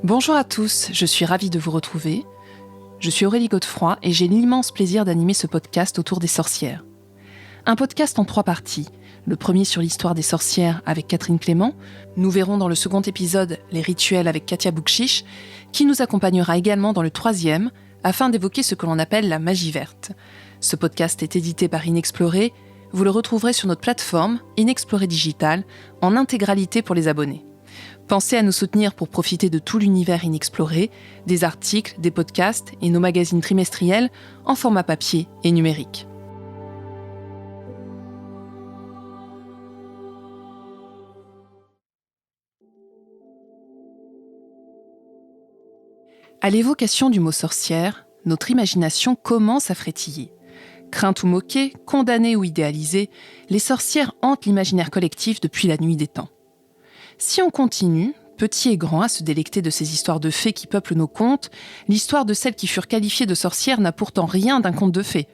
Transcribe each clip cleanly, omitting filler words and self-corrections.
Bonjour à tous, je suis ravie de vous retrouver. Je suis Aurélie Godefroy et j'ai l'immense plaisir d'animer ce podcast autour des sorcières. Un podcast en 3 parties. Le premier sur l'histoire des sorcières avec Catherine Clément. Nous verrons dans le second épisode les rituels avec Katia Boukchich, qui nous accompagnera également dans le 3e afin d'évoquer ce que l'on appelle la magie verte. Ce podcast est édité par Inexploré. Vous le retrouverez sur notre plateforme Inexploré Digital en intégralité pour les abonnés. Pensez à nous soutenir pour profiter de tout l'univers inexploré, des articles, des podcasts et nos magazines trimestriels en format papier et numérique. À l'évocation du mot sorcière, notre imagination commence à frétiller. Craintes ou moquées, condamnées ou idéalisées, les sorcières hantent l'imaginaire collectif depuis la nuit des temps. Si on continue, petits et grands, à se délecter de ces histoires de fées qui peuplent nos contes, l'histoire de celles qui furent qualifiées de sorcières n'a pourtant rien d'un conte de fées.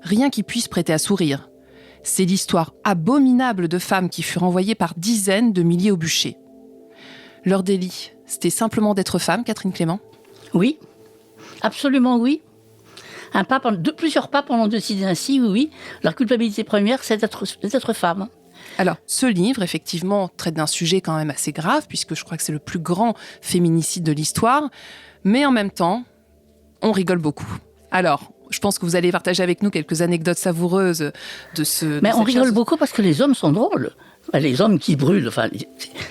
Rien qui puisse prêter à sourire. C'est l'histoire abominable de femmes qui furent envoyées par dizaines de milliers au bûcher. Leur délit, c'était simplement d'être femme, Catherine Clément ? Oui, absolument oui. Plusieurs papes ont décidé ainsi, oui. Leur culpabilité première, c'est d'être femme. Alors, ce livre, effectivement, traite d'un sujet quand même assez grave, puisque je crois que c'est le plus grand féminicide de l'histoire. Mais en même temps, on rigole beaucoup. Alors, je pense que vous allez partager avec nous quelques anecdotes savoureuses de ce... Mais on rigole beaucoup parce que les hommes sont drôles. Les hommes qui brûlent, enfin,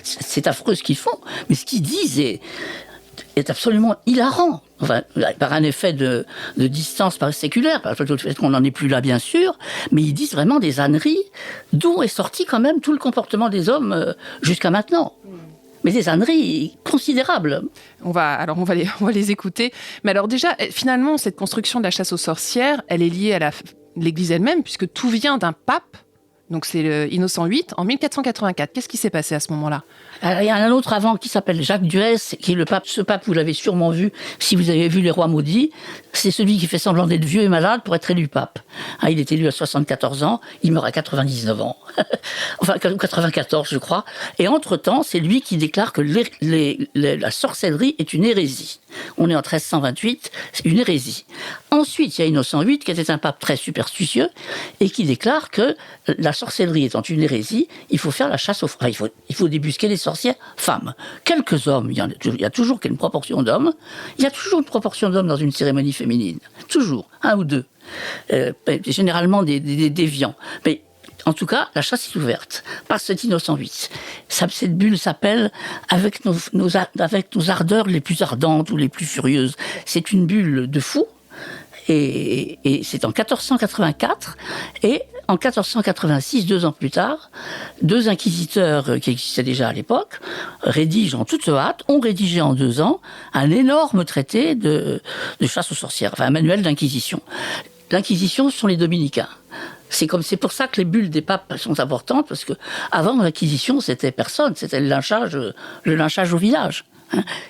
c'est affreux ce qu'ils font. Mais ce qu'ils disent est absolument hilarant. Enfin, par un effet de distance séculaire, par le fait qu'on n'en est plus là, bien sûr, mais ils disent vraiment des âneries, d'où est sorti quand même tout le comportement des hommes jusqu'à maintenant. Mais des âneries considérables. On va les écouter. Mais alors déjà, finalement, cette construction de la chasse aux sorcières, elle est liée à l'Église elle-même, puisque tout vient d'un pape. Donc c'est Innocent VIII, en 1484. Qu'est-ce qui s'est passé à ce moment-là ? Alors, il y a un autre avant qui s'appelle Jacques Duès, qui est le pape. Ce pape, vous l'avez sûrement vu, si vous avez vu Les Rois Maudits, c'est celui qui fait semblant d'être vieux et malade pour être élu pape. Il est élu à 74 ans, il meurt à 99 ans. Enfin, 94, je crois. Et entre-temps, c'est lui qui déclare que la sorcellerie est une hérésie. On est en 1328, c'est une hérésie. Ensuite, il y a Innocent VIII, qui était un pape très superstitieux, et qui déclare que la sorcellerie étant une hérésie, il faut faire la chasse aux... Enfin, il faut débusquer les sorcières femmes. Quelques hommes, il y a toujours une proportion d'hommes. Il y a toujours une proportion d'hommes dans une cérémonie féminine. Toujours, 1 ou 2. Généralement des déviants. Mais en tout cas, la chasse est ouverte par cet Innocent VIII. Cette bulle s'appelle avec nos ardeurs les plus ardentes ou les plus furieuses. C'est une bulle de fou. Et c'est en 1484. Et en 1486, 2 ans plus tard, 2 inquisiteurs qui existaient déjà à l'époque rédigent en toute hâte, ont rédigé en 2 ans, un énorme traité de chasse aux sorcières, enfin un manuel d'inquisition. L'inquisition, ce sont les dominicains. C'est pour ça que les bulles des papes sont importantes, parce que avant l'inquisition, c'était personne, c'était le lynchage au village.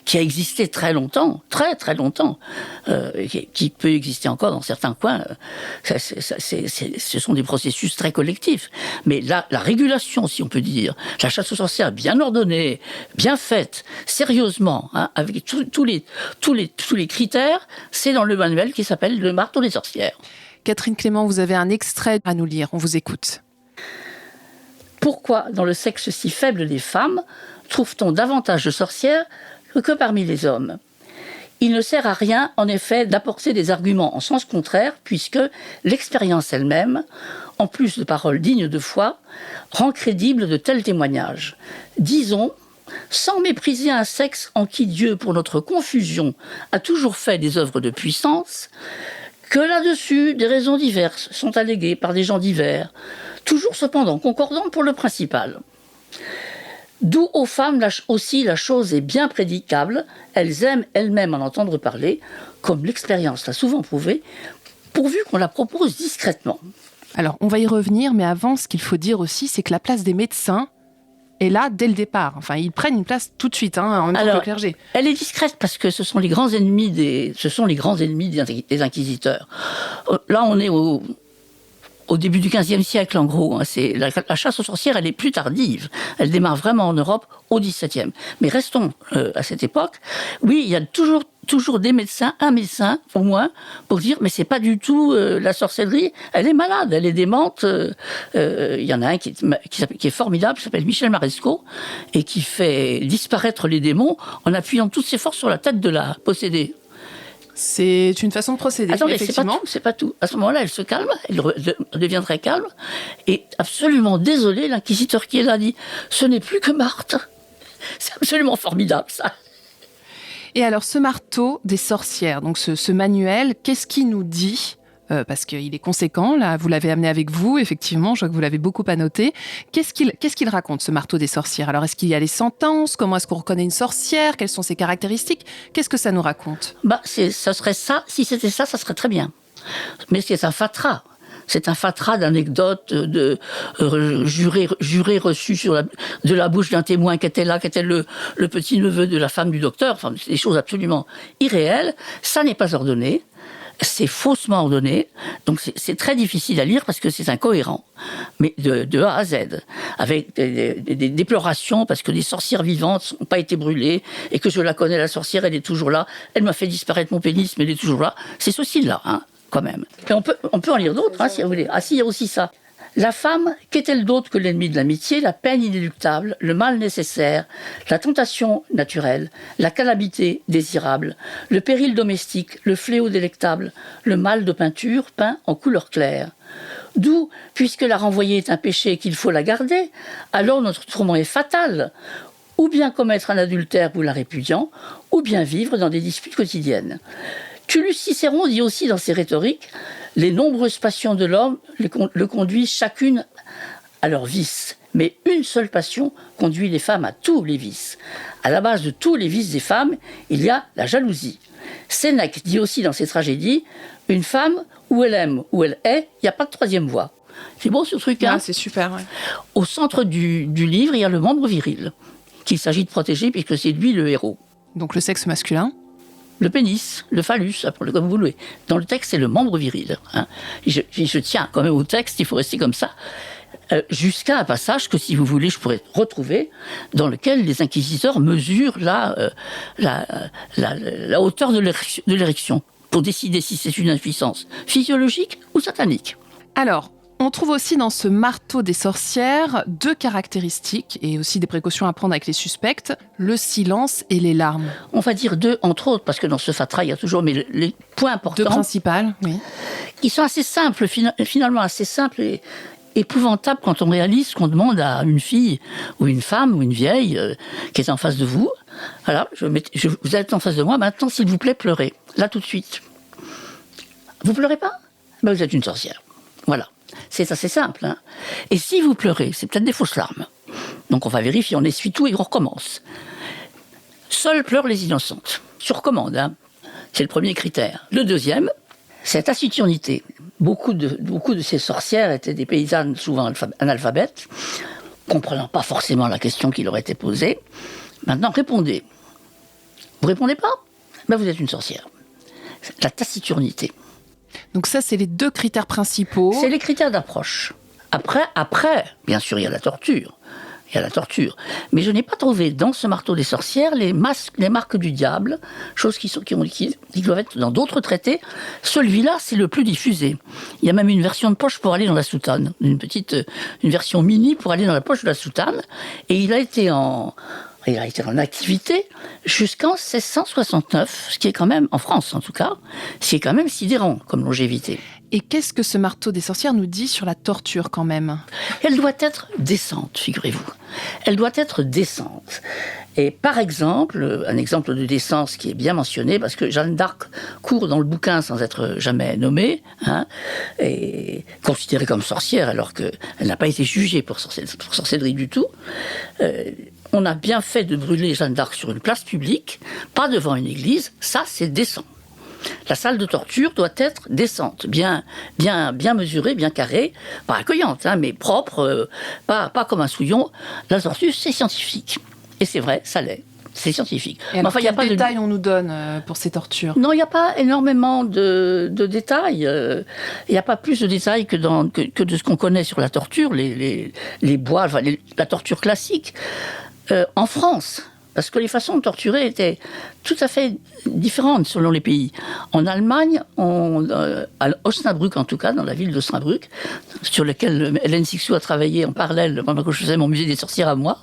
Qui a existé très longtemps, très longtemps, qui peut exister encore dans certains coins. Ce sont des processus très collectifs. Mais la régulation, si on peut dire, la chasse aux sorcières bien ordonnée, bien faite, sérieusement, avec tous les critères, c'est dans le manuel qui s'appelle Le Marteau des sorcières. Catherine Clément, vous avez un extrait à nous lire, on vous écoute. Pourquoi, dans le sexe si faible des femmes, trouve-t-on davantage de sorcières que parmi les hommes ? Il ne sert à rien, en effet, d'apporter des arguments en sens contraire, puisque l'expérience elle-même, en plus de paroles dignes de foi, rend crédible de tels témoignages. Disons, sans mépriser un sexe en qui Dieu, pour notre confusion, a toujours fait des œuvres de puissance, que là-dessus, des raisons diverses sont alléguées par des gens divers, toujours cependant concordantes pour le principal. D'où aux femmes aussi la chose est bien prédicable, elles aiment elles-mêmes en entendre parler, comme l'expérience l'a souvent prouvé, pourvu qu'on la propose discrètement. Alors, on va y revenir, mais avant, ce qu'il faut dire aussi, c'est que la place des médecins est là dès le départ. Enfin, ils prennent une place tout de suite, en même temps que le clergé. Elle est discrète parce que ce sont les grands ennemis des inquisiteurs. Là, on est au début du XVe siècle, en gros. La chasse aux sorcières, elle est plus tardive. Elle démarre vraiment en Europe au XVIIe. Mais restons à cette époque. Oui, il y a toujours des médecins, un médecin au moins, pour dire mais c'est pas du tout la sorcellerie, elle est malade, elle est démente. Il y en a un qui est formidable, qui s'appelle Michel Marescot, et qui fait disparaître les démons en appuyant toutes ses forces sur la tête de la possédée. C'est une façon de procéder, attendez, effectivement. C'est pas tout. À ce moment-là, elle se calme, elle devient très calme, et absolument désolée, l'inquisiteur qui est là dit « Ce n'est plus que Marthe ». C'est absolument formidable, ça. Et alors, ce marteau des sorcières, donc ce manuel, qu'est-ce qu'il nous dit ? Parce qu'il est conséquent, là, vous l'avez amené avec vous, effectivement, je vois que vous l'avez beaucoup annoté. Qu'est-ce qu'il raconte, ce marteau des sorcières ? Alors, est-ce qu'il y a les sentences ? Comment est-ce qu'on reconnaît une sorcière ? Quelles sont ses caractéristiques ? Qu'est-ce que ça nous raconte ? Ça serait ça, si c'était ça, ça serait très bien. Mais c'est un fatras. C'est un fatras d'anecdotes, de jurés reçus de la bouche d'un témoin qui était là, qui était le petit-neveu de la femme du docteur. Enfin, c'est des choses absolument irréelles. Ça n'est pas ordonné. C'est faussement ordonné, donc c'est très difficile à lire parce que c'est incohérent, mais de A à Z, avec des déplorations parce que des sorcières vivantes n'ont pas été brûlées et que je la connais, la sorcière, elle est toujours là, elle m'a fait disparaître mon pénis, mais elle est toujours là. C'est ce style-là, quand même. Et on peut en lire d'autres, si vous voulez. Ah si, il y a aussi ça. La femme, qu'est-elle d'autre que l'ennemi de l'amitié, la peine inéluctable, le mal nécessaire, la tentation naturelle, la calamité désirable, le péril domestique, le fléau délectable, le mal de peinture peint en couleur claire. D'où, puisque la renvoyer est un péché et qu'il faut la garder, alors notre tourment est fatal. Ou bien commettre un adultère vous la répudiant, ou bien vivre dans des disputes quotidiennes. Tullus Cicéron dit aussi dans ses rhétoriques « Les nombreuses passions de l'homme le conduisent chacune à leur vice, mais une seule passion conduit les femmes à tous les vices. À la base de tous les vices des femmes, il y a la jalousie. » Sénèque dit aussi dans ses tragédies « Une femme, où elle aime, où elle est, il n'y a pas de troisième voie. » C'est beau ce truc, C'est super, ouais. Au centre du livre, il y a le membre viril, qu'il s'agit de protéger puisque c'est lui le héros. Donc le sexe masculin ? Le pénis, le phallus, appelez-le comme vous voulez. Dans le texte, c'est le membre viril. Je tiens quand même au texte, il faut rester comme ça. Jusqu'à un passage que, si vous voulez, je pourrais retrouver, dans lequel les inquisiteurs mesurent la hauteur de l'érection pour décider si c'est une impuissance physiologique ou satanique. Alors, on trouve aussi dans ce marteau des sorcières 2 caractéristiques et aussi des précautions à prendre avec les suspects, le silence et les larmes. On va dire 2, entre autres, parce que dans ce fatras, il y a toujours mais les points importants. 2 principales, oui. Ils sont assez simples, finalement assez simples et épouvantables quand on réalise qu'on demande à une fille ou une femme ou une vieille qui est en face de vous. Voilà, vous êtes en face de moi, maintenant, s'il vous plaît, pleurez. Là, tout de suite. Vous pleurez pas ? Ben, vous êtes une sorcière. Voilà. C'est assez simple. Et si vous pleurez, c'est peut-être des fausses larmes. Donc on va vérifier, on essuie tout et on recommence. Seules pleurent les innocentes. Sur commande, c'est le premier critère. Le deuxième, c'est la taciturnité. Beaucoup de ces sorcières étaient des paysannes souvent analphabètes, comprenant pas forcément la question qui leur était posée. Maintenant, répondez. Vous répondez pas ? Ben, vous êtes une sorcière. La taciturnité. Donc ça, c'est les 2 critères principaux. C'est les critères d'approche. Après, bien sûr, il y a la torture. Mais je n'ai pas trouvé dans ce marteau des sorcières les marques du diable, choses qui doivent être dans d'autres traités. Celui-là, c'est le plus diffusé. Il y a même une version de poche pour aller dans la soutane. Une version mini pour aller dans la poche de la soutane. Et il a été en activité jusqu'en 1669, ce qui est quand même, en France en tout cas, ce qui est quand même sidérant comme longévité. Et qu'est-ce que ce marteau des sorcières nous dit sur la torture quand même ? Elle doit être décente, figurez-vous. Elle doit être décente. Et par exemple, un exemple de décence qui est bien mentionné, parce que Jeanne d'Arc court dans le bouquin sans être jamais nommée, et considérée comme sorcière alors qu'elle n'a pas été jugée pour sorcellerie du tout. On a bien fait de brûler Jeanne d'Arc sur une place publique, pas devant une église, ça c'est décent. La salle de torture doit être décente, bien mesurée, bien carrée, pas accueillante, mais propre, pas comme un souillon. La torture, c'est scientifique. Et c'est vrai, ça l'est. C'est scientifique. Et alors, quels détails on nous donne pour ces tortures? Non, il n'y a pas énormément de détails. Il n'y a pas plus de détails que de ce qu'on connaît sur la torture, les bois, enfin, la torture classique. En France, parce que les façons de torturer étaient tout à fait différentes selon les pays. En Allemagne, à Osnabrück en tout cas, dans la ville d'Osnabrück, sur laquelle Hélène Cixous a travaillé en parallèle pendant que je faisais mon musée des sorcières à moi,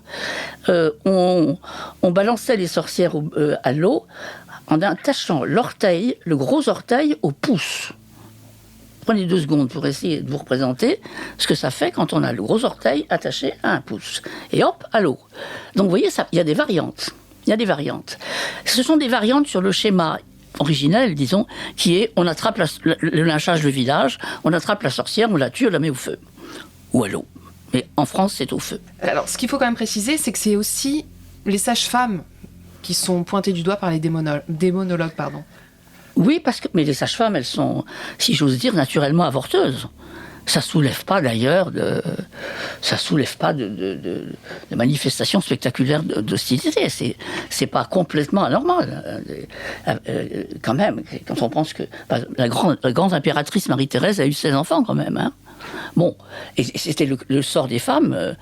on balançait les sorcières à l'eau en attachant l'orteil, le gros orteil, au pouce. Prenez 2 secondes pour essayer de vous représenter ce que ça fait quand on a le gros orteil attaché à un pouce. Et hop, à l'eau. Donc vous voyez, il y a des variantes. Il y a des variantes. Ce sont des variantes sur le schéma originel, disons, qui est on attrape le lynchage de village, on attrape la sorcière, on la tue, on la met au feu. Ou à l'eau. Mais en France, c'est au feu. Alors, ce qu'il faut quand même préciser, c'est que c'est aussi les sages-femmes qui sont pointées du doigt par les démonologues. Oui, mais les sages-femmes, elles sont, si j'ose dire, naturellement avorteuses. Ça soulève pas d'ailleurs de manifestations spectaculaires d'hostilité. C'est pas complètement anormal. Quand même, quand on pense que la grande impératrice Marie-Thérèse a eu 16 enfants quand même. Hein. Bon, et c'était le sort des femmes.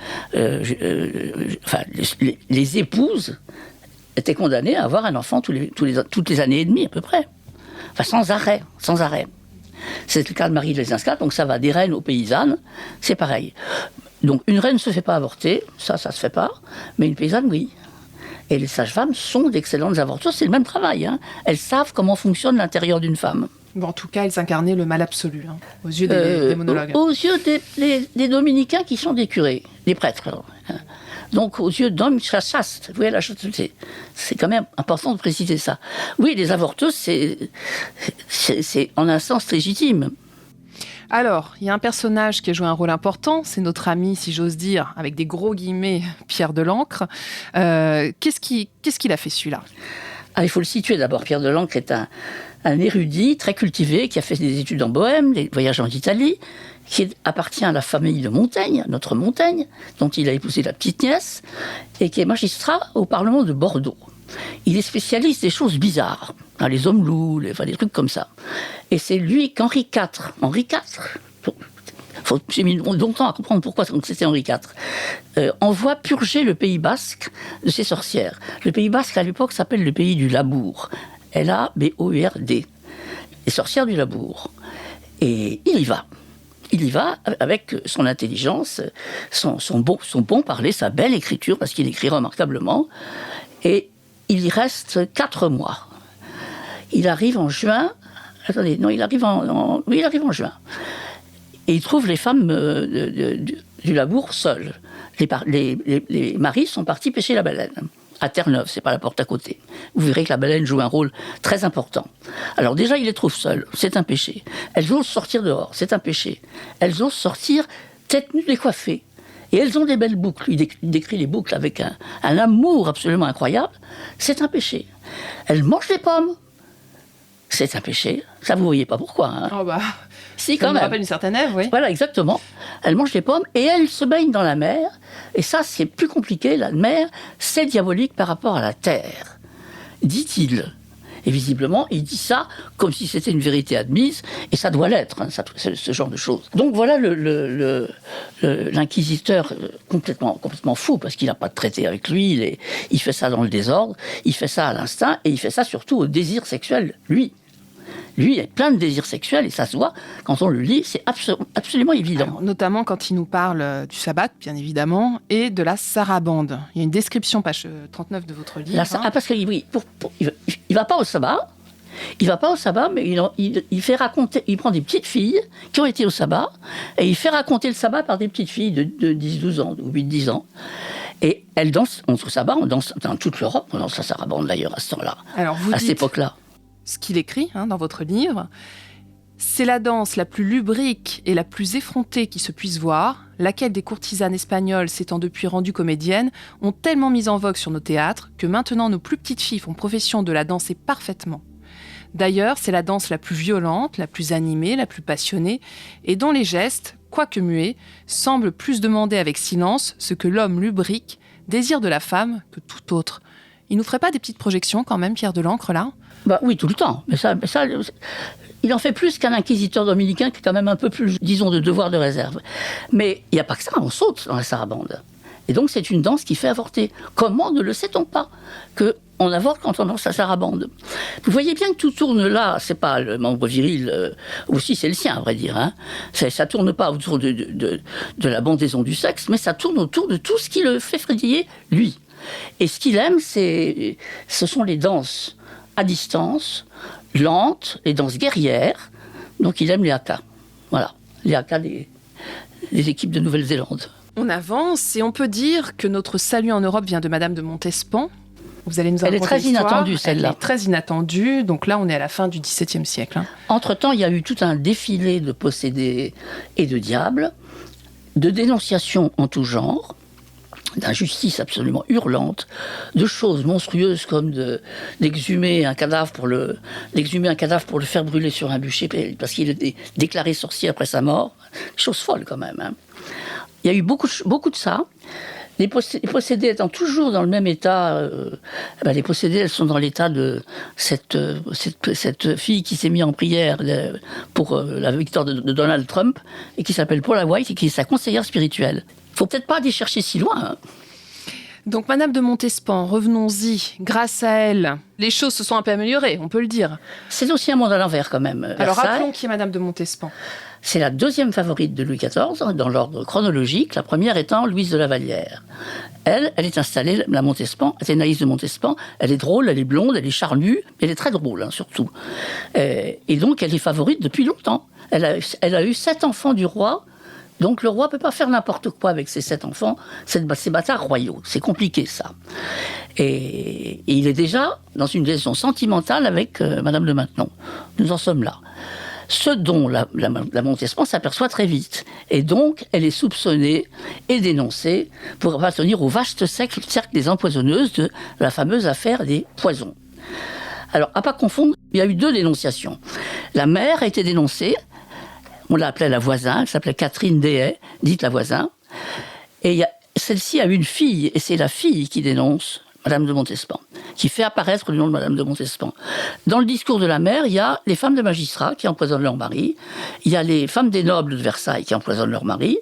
Les épouses étaient condamnées à avoir un enfant toutes les années et demie à peu près. Enfin, sans arrêt. C'est le cas de Marie de Lesinska, donc ça va des reines aux paysannes, c'est pareil. Donc une reine ne se fait pas avorter, ça se fait pas, mais une paysanne, oui. Et les sages-femmes sont d'excellentes avorteuses, c'est le même travail. Hein. Elles savent comment fonctionne l'intérieur d'une femme. Bon, en tout cas, elles incarnaient le mal absolu, hein, aux yeux des monologues. Aux yeux des dominicains qui sont des curés, des prêtres. Hein. Donc, aux yeux d'hommes chastes, vous voyez, la chasteté. C'est quand même important de préciser ça. Oui, les avorteuses, c'est en un sens légitime. Alors, il y a un personnage qui a joué un rôle important, c'est notre ami, si j'ose dire, avec des gros guillemets, Pierre de l'Ancre. Qu'est-ce qu'il a fait, celui-là ? Il faut le situer d'abord. Pierre de l'Ancre est un érudit très cultivé qui a fait des études en Bohême, des voyages en Italie, qui appartient à la famille de Montaigne, notre Montaigne, dont il a épousé la petite nièce, et qui est magistrat au Parlement de Bordeaux. Il est spécialiste des choses bizarres, les hommes loups, des trucs comme ça. Et c'est lui qu'Henri IV, j'ai mis longtemps à comprendre pourquoi c'était Henri IV, envoie purger le Pays Basque de ses sorcières. Le Pays Basque, à l'époque, s'appelle le pays du Labourd. Labourd. Les sorcières du Labourd. Et il y va. Il y va avec son intelligence, son bon parler, sa belle écriture, parce qu'il écrit remarquablement. Et il y reste 4 mois. Il arrive en juin. Attendez, non, il arrive en juin. Et il trouve les femmes du Labourd seules. Les maris sont partis pêcher la baleine. À Terre-Neuve, c'est pas la porte à côté. Vous verrez que la baleine joue un rôle très important. Alors déjà, il les trouve seules, c'est un péché. Elles osent sortir dehors, c'est un péché. Elles osent sortir tête nue décoiffées. Et elles ont des belles boucles. Il décrit les boucles avec un amour absolument incroyable. C'est un péché. Elles mangent des pommes. C'est un péché. Ça, vous voyez pas pourquoi. Hein. Oh bah, si, ça me rappelle une certaine Ève, oui. Voilà, exactement. Elles mangent des pommes et elles se baignent dans la mer. Et ça, c'est plus compliqué. La mer, c'est diabolique par rapport à la terre, dit-il. Et visiblement, il dit ça comme si c'était une vérité admise, et ça doit l'être, hein, ce genre de choses. Donc voilà l'inquisiteur complètement fou, parce qu'il n'a pas de traité avec lui, il fait ça dans le désordre, il fait ça à l'instinct, et il fait ça surtout au désir sexuel, lui. Lui, il a plein de désirs sexuels, et ça se voit, quand on le lit, c'est absolument évident. Alors, notamment quand il nous parle du sabbat, bien évidemment, et de la sarabande. Il y a une description, page 39 de votre livre. Parce que oui, il va pas au sabbat. Il va pas au sabbat, mais il fait raconter. Il prend des petites filles qui ont été au sabbat, et il fait raconter le sabbat par des petites filles de 10-12 ans, ou 8-10 ans. Et elles dansent, au sabbat, on danse dans toute l'Europe, on danse la sarabande d'ailleurs à ce temps-là, à cette époque-là. Ce qu'il écrit dans votre livre, c'est la danse la plus lubrique et la plus effrontée qui se puisse voir, laquelle des courtisanes espagnoles s'étant depuis rendues comédiennes, ont tellement mis en vogue sur nos théâtres que maintenant nos plus petites filles font profession de la danser parfaitement. D'ailleurs, c'est la danse la plus violente, la plus animée, la plus passionnée, et dont les gestes, quoique muets, semblent plus demander avec silence ce que l'homme lubrique désire de la femme que tout autre. Il nous ferait pas des petites projections quand même, Pierre Delancre, là ? Bah oui, tout le temps. Mais ça, il en fait plus qu'un inquisiteur dominicain qui est quand même un peu plus, disons, de devoir de réserve. Mais il n'y a pas que ça, on saute dans la sarabande. Et donc c'est une danse qui fait avorter. Comment ne le sait-on pas qu'on avorte quand on danse la sarabande? Vous voyez bien que tout tourne là, c'est pas le membre viril, aussi c'est le sien à vrai dire. Hein. Ça tourne pas autour de la bandaison du sexe, mais ça tourne autour de tout ce qui le fait frétiller, lui. Et ce qu'il aime, ce sont les danses à distance, lentes, les danses guerrières. Donc il aime les haka. Voilà, les haka des équipes de Nouvelle-Zélande. On avance et on peut dire que notre salut en Europe vient de Madame de Montespan. Vous allez nous raconter Elle est très l'histoire. inattendue, celle-là. Elle est très inattendue. Donc là, on est à la fin du XVIIe siècle. Hein. Entre-temps, il y a eu tout un défilé de possédés et de diables, de dénonciations en tout genre, d'injustices absolument hurlantes, de choses monstrueuses comme d'exhumer un cadavre pour le faire brûler sur un bûcher parce qu'il est déclaré sorcier après sa mort. Chose folle quand même. Hein. Il y a eu beaucoup de ça. Les possédés étant toujours dans le même état, les possédés, elles sont dans l'état de cette fille qui s'est mise en prière pour la victoire de Donald Trump et qui s'appelle Paula White et qui est sa conseillère spirituelle. Il ne faut peut-être pas aller chercher si loin. Hein. Donc, Madame de Montespan, revenons-y. Grâce à elle, les choses se sont un peu améliorées, on peut le dire. C'est aussi un monde à l'envers quand même. Alors, Versailles. rappelons qui est Madame de Montespan. C'est la deuxième favorite de Louis XIV, dans l'ordre chronologique, la première étant Louise de la Vallière. Elle est installée, la Montespan, Athénaïs de Montespan, elle est drôle, elle est blonde, elle est charnue, elle est très drôle, hein, surtout. Et donc, elle est favorite depuis longtemps. Elle a eu 7 enfants du roi, donc le roi ne peut pas faire n'importe quoi avec ses 7 enfants, ces bâtards royaux. C'est compliqué, ça. Et il est déjà dans une liaison sentimentale avec Madame de Maintenon. Nous en sommes là. Ce dont la Montespan s'aperçoit très vite. Et donc, elle est soupçonnée et dénoncée pour appartenir au vaste cercle des empoisonneuses de la fameuse affaire des poisons. Alors, à pas confondre, il y a eu 2 dénonciations. La mère a été dénoncée, on l'appelait la voisin, elle s'appelait Catherine Dehaye, dite la voisin. Et celle-ci a une fille, et c'est la fille qui dénonce Madame de Montespan, qui fait apparaître le nom de Madame de Montespan. Dans le discours de la mère, il y a les femmes de magistrats qui empoisonnent leur mari, il y a les femmes des nobles de Versailles qui empoisonnent leur mari,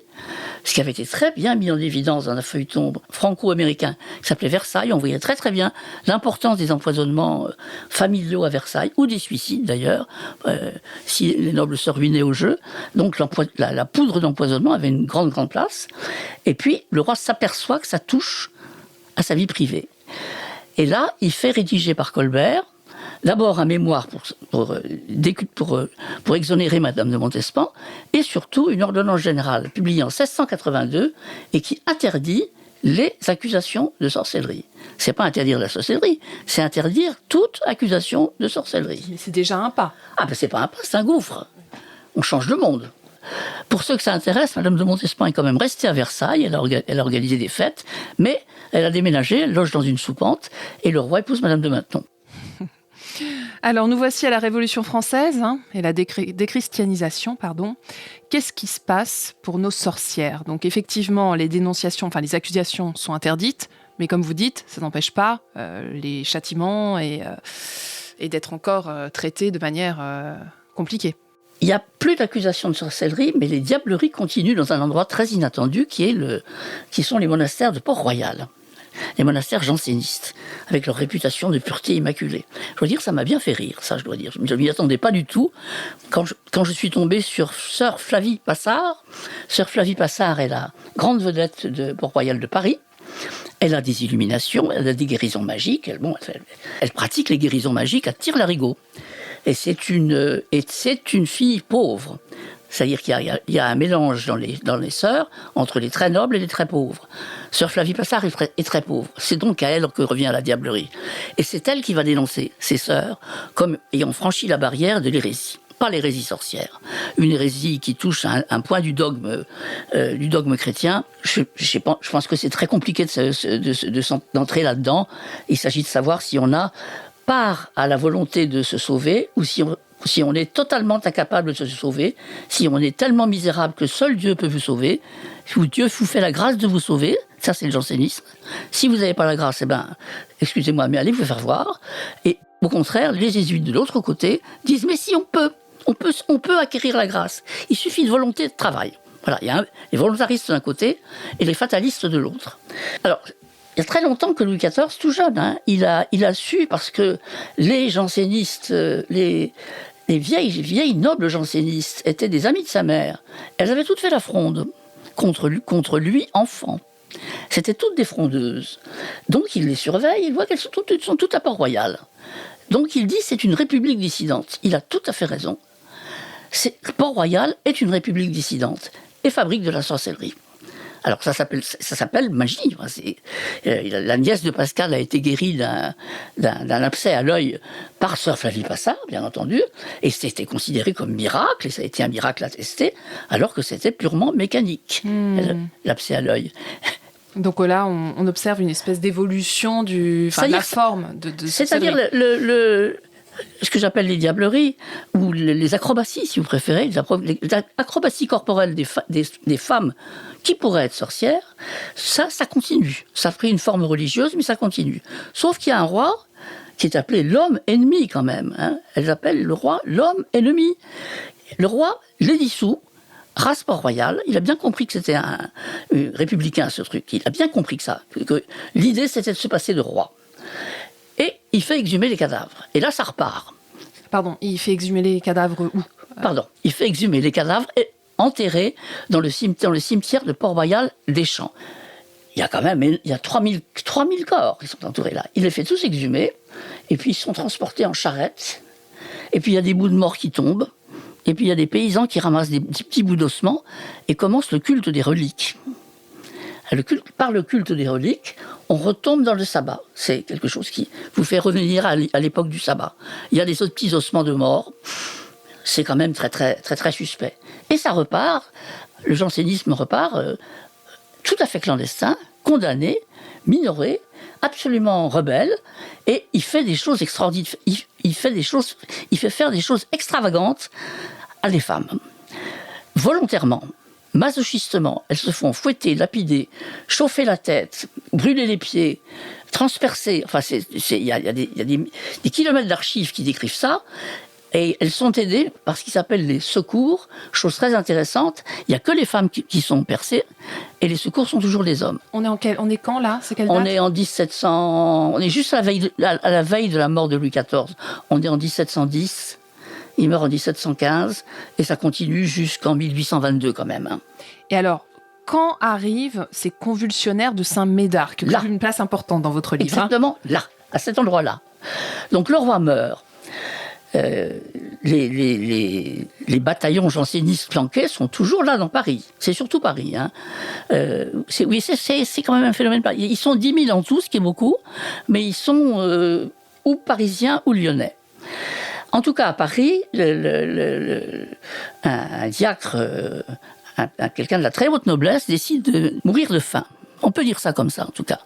ce qui avait été très bien mis en évidence dans un feuilleton franco-américain qui s'appelait Versailles. On voyait très très bien l'importance des empoisonnements familiaux à Versailles, ou des suicides d'ailleurs, si les nobles se ruinaient au jeu. Donc la poudre d'empoisonnement avait une grande place. Et puis le roi s'aperçoit que ça touche à sa vie privée. Et là, il fait rédiger par Colbert, d'abord un mémoire pour exonérer Madame de Montespan, et surtout une ordonnance générale publiée en 1682 et qui interdit les accusations de sorcellerie. C'est pas interdire la sorcellerie, c'est interdire toute accusation de sorcellerie. Mais c'est déjà un pas. Ah ben c'est pas un pas, c'est un gouffre. On change de monde. Pour ceux que ça intéresse, Madame de Montespan est quand même restée à Versailles, elle a organisé des fêtes, mais elle a déménagé, elle loge dans une soupente, et le roi épouse Madame de Maintenon. Alors, nous voici à la Révolution française et la déchristianisation, pardon. Qu'est-ce qui se passe pour nos sorcières? Donc, effectivement, les accusations sont interdites, mais comme vous dites, ça n'empêche pas les châtiments et d'être encore traités de manière compliquée. Il n'y a plus d'accusations de sorcellerie, mais les diableries continuent dans un endroit très inattendu qui sont les monastères de Port-Royal. Les monastères jansénistes, avec leur réputation de pureté immaculée. Je dois dire, ça m'a bien fait rire, ça je dois dire. Je ne m'y attendais pas du tout. Quand je suis tombé sur Sœur Flavie Passard, Sœur Flavie Passard est la grande vedette de Port-Royal de Paris. Elle a des illuminations, elle a des guérisons magiques. Elle pratique les guérisons magiques à tire-larigot. Et c'est une fille pauvre. C'est-à-dire qu'il y a un mélange dans les sœurs entre les très nobles et les très pauvres. Sœur Flavie Passard est très pauvre. C'est donc à elle que revient la diablerie. Et c'est elle qui va dénoncer ses sœurs comme ayant franchi la barrière de l'hérésie. Pas l'hérésie sorcière. Une hérésie qui touche un point du dogme chrétien. Je pense que c'est très compliqué d'entrer là-dedans. Il s'agit de savoir si on a part à la volonté de se sauver ou si on est totalement incapable de se sauver, si on est tellement misérable que seul Dieu peut vous sauver, ou Dieu vous fait la grâce de vous sauver, Ça, c'est le jansénisme. Si vous n'avez pas la grâce, excusez-moi, mais allez vous faire voir. Et au contraire, les jésuites de l'autre côté disent, mais si on peut acquérir la grâce. Il suffit de volonté de travail. Voilà, il y a les volontaristes d'un côté et les fatalistes de l'autre. Alors, il y a très longtemps que Louis XIV, tout jeune, il a su, parce que les jansénistes, les vieilles nobles jansénistes étaient des amies de sa mère. Elles avaient toutes fait la fronde contre lui, enfant. C'était toutes des frondeuses. Donc il les surveille, il voit qu'elles sont toutes à Port-Royal. Donc il dit c'est une république dissidente. Il a tout à fait raison. Port-Royal est une république dissidente et fabrique de la sorcellerie. Alors ça s'appelle magie. La nièce de Pascal a été guérie d'un abcès à l'œil par sœur Flavie Passard, bien entendu, et c'était considéré comme miracle, et ça a été un miracle attesté, alors que c'était purement mécanique, l'abcès à l'œil. Donc là, on observe une espèce d'évolution de la forme de c'est-à-dire ce que j'appelle les diableries, ou les acrobaties, si vous préférez, les acrobaties corporelles des femmes qui pourraient être sorcières, ça continue. Ça a pris une forme religieuse, mais ça continue. Sauf qu'il y a un roi qui est appelé l'homme ennemi, quand même. Elle appelle le roi l'homme ennemi. Le roi les dissout, race Port-Royal. Il a bien compris que c'était un républicain, ce truc. Il a bien compris que l'idée, c'était de se passer de roi. Et il fait exhumer les cadavres. Et là, ça repart. Pardon, il fait exhumer les cadavres où ? Pardon, il fait exhumer les cadavres et enterrer dans le cimetière de Port-Royal des Champs. Il y a 3000 corps qui sont entourés là. Il les fait tous exhumer, et puis ils sont transportés en charrette. Et puis il y a des bouts de morts qui tombent, et puis il y a des paysans qui ramassent des petits bouts d'ossements, et commence le culte des reliques. Par le culte des reliques, on retombe dans le sabbat. C'est quelque chose qui vous fait revenir à l'époque du sabbat. Il y a des petits ossements de mort. C'est quand même très, très, très, très suspect. Et ça repart, le jansénisme repart tout à fait clandestin, condamné, minoré, absolument rebelle, et il fait des choses extraordinaires. Il fait faire des choses extravagantes à des femmes. Volontairement. Masochistement, elles se font fouetter, lapider, chauffer la tête, brûler les pieds, transpercer. Enfin, il y a des kilomètres d'archives qui décrivent ça. Et elles sont aidées par ce qui s'appelle les secours, chose très intéressante. Il n'y a que les femmes qui sont percées, et les secours sont toujours les hommes. On est quand là ? C'est quelle date ? On est en 1700. On est juste à la veille de la mort de Louis XIV. On est en 1710. Il meurt en 1715 et ça continue jusqu'en 1822 quand même. Et alors, quand arrivent ces convulsionnaires de Saint-Médard, qui occupent une place importante dans votre livre ? Exactement, là, à cet endroit-là. Donc le roi meurt. Les bataillons jansénistes flanqués sont toujours là dans Paris. C'est surtout Paris. C'est quand même un phénomène. Ils sont 10 000 en tout, ce qui est beaucoup, mais ils sont ou parisiens ou lyonnais. En tout cas, à Paris, un diacre, quelqu'un de la très haute noblesse, décide de mourir de faim. On peut dire ça comme ça, en tout cas.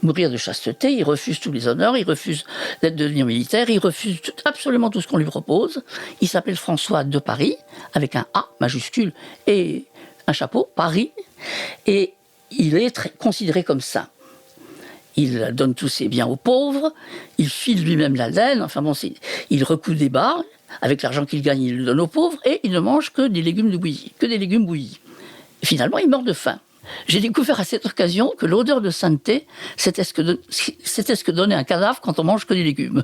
Mourir de chasteté, il refuse tous les honneurs, il refuse d'être devenu militaire, il refuse absolument tout ce qu'on lui propose. Il s'appelle François de Paris, avec un A majuscule et un chapeau, Paris, et il est considéré comme saint. Il donne tous ses biens aux pauvres, il file lui-même la laine, il recoue des bas, avec l'argent qu'il gagne, il le donne aux pauvres, et il ne mange que des légumes bouillis. Et finalement, il meurt de faim. J'ai découvert à cette occasion que l'odeur de sainteté, c'était ce que donnait un cadavre quand on mange que des légumes.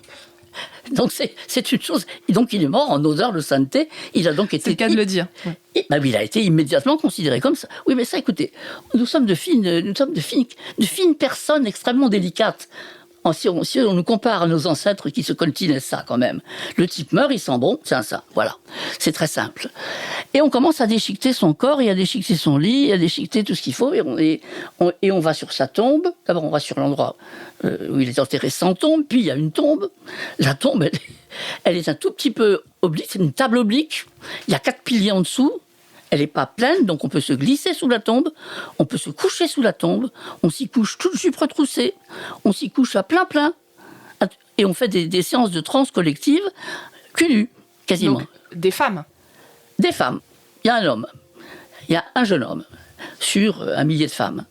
Donc c'est une chose. Et donc il est mort en odeur de sainteté. Il a donc été. C'est le cas de le dire. Il a été immédiatement considéré comme ça. Oui, mais ça, écoutez, nous sommes de fines personnes extrêmement délicates. Si on nous compare à nos ancêtres qui se coltinaient ça quand même. Le type meurt, il sent bon, c'est un saint. Voilà, c'est très simple. Et on commence à déchiqueter son corps, et à déchiqueter son lit, et à déchiqueter tout ce qu'il faut, et on va sur sa tombe. D'abord, on va sur l'endroit où il est enterré sans tombe, puis il y a une tombe. La tombe, elle est un tout petit peu oblique, c'est une table oblique. Il y a 4 piliers en dessous. Elle n'est pas pleine, donc on peut se glisser sous la tombe, on peut se coucher sous la tombe, on s'y couche tout le jupe retroussé, on s'y couche à plein, et on fait des séances de transe collective, cul nu, quasiment. Donc, des femmes ? Des femmes. Il y a un homme. Il y a un jeune homme. sur 1 millier de femmes.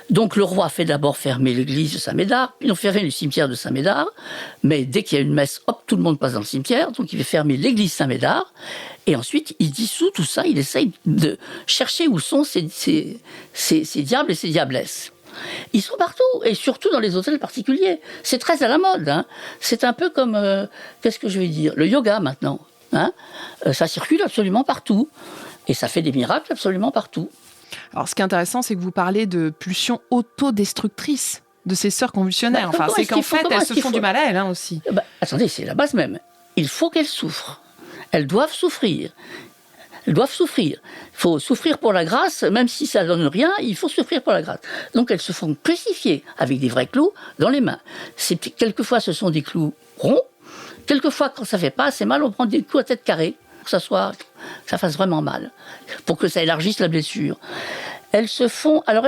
Donc le roi fait d'abord fermer l'église de Saint-Médard, puis il fait fermer le cimetière de Saint-Médard, mais dès qu'il y a une messe, hop, tout le monde passe dans le cimetière, donc il fait fermer l'église Saint-Médard, et ensuite il dissout tout ça, il essaye de chercher où sont ces diables et ces diablesses. Ils sont partout, et surtout dans les hôtels particuliers. C'est très à la mode. Hein. C'est un peu comme, qu'est-ce que je vais dire, le yoga maintenant. Hein. Ça circule absolument partout. Et ça fait des miracles absolument partout. Alors, ce qui est intéressant, c'est que vous parlez de pulsions autodestructrices de ces sœurs convulsionnaires. Enfin, c'est qu'en fait, elles se font du mal à elles aussi. Attendez, c'est la base même. Il faut qu'elles souffrent. Elles doivent souffrir. Elles doivent souffrir. Il faut souffrir pour la grâce, même si ça ne donne rien, il faut souffrir pour la grâce. Donc elles se font crucifier avec des vrais clous dans les mains. Quelquefois, ce sont des clous ronds. Quelquefois, quand ça ne fait pas assez mal, on prend des coups à tête carrée pour que ça fasse vraiment mal, pour que ça élargisse la blessure. Elles se font... Alors,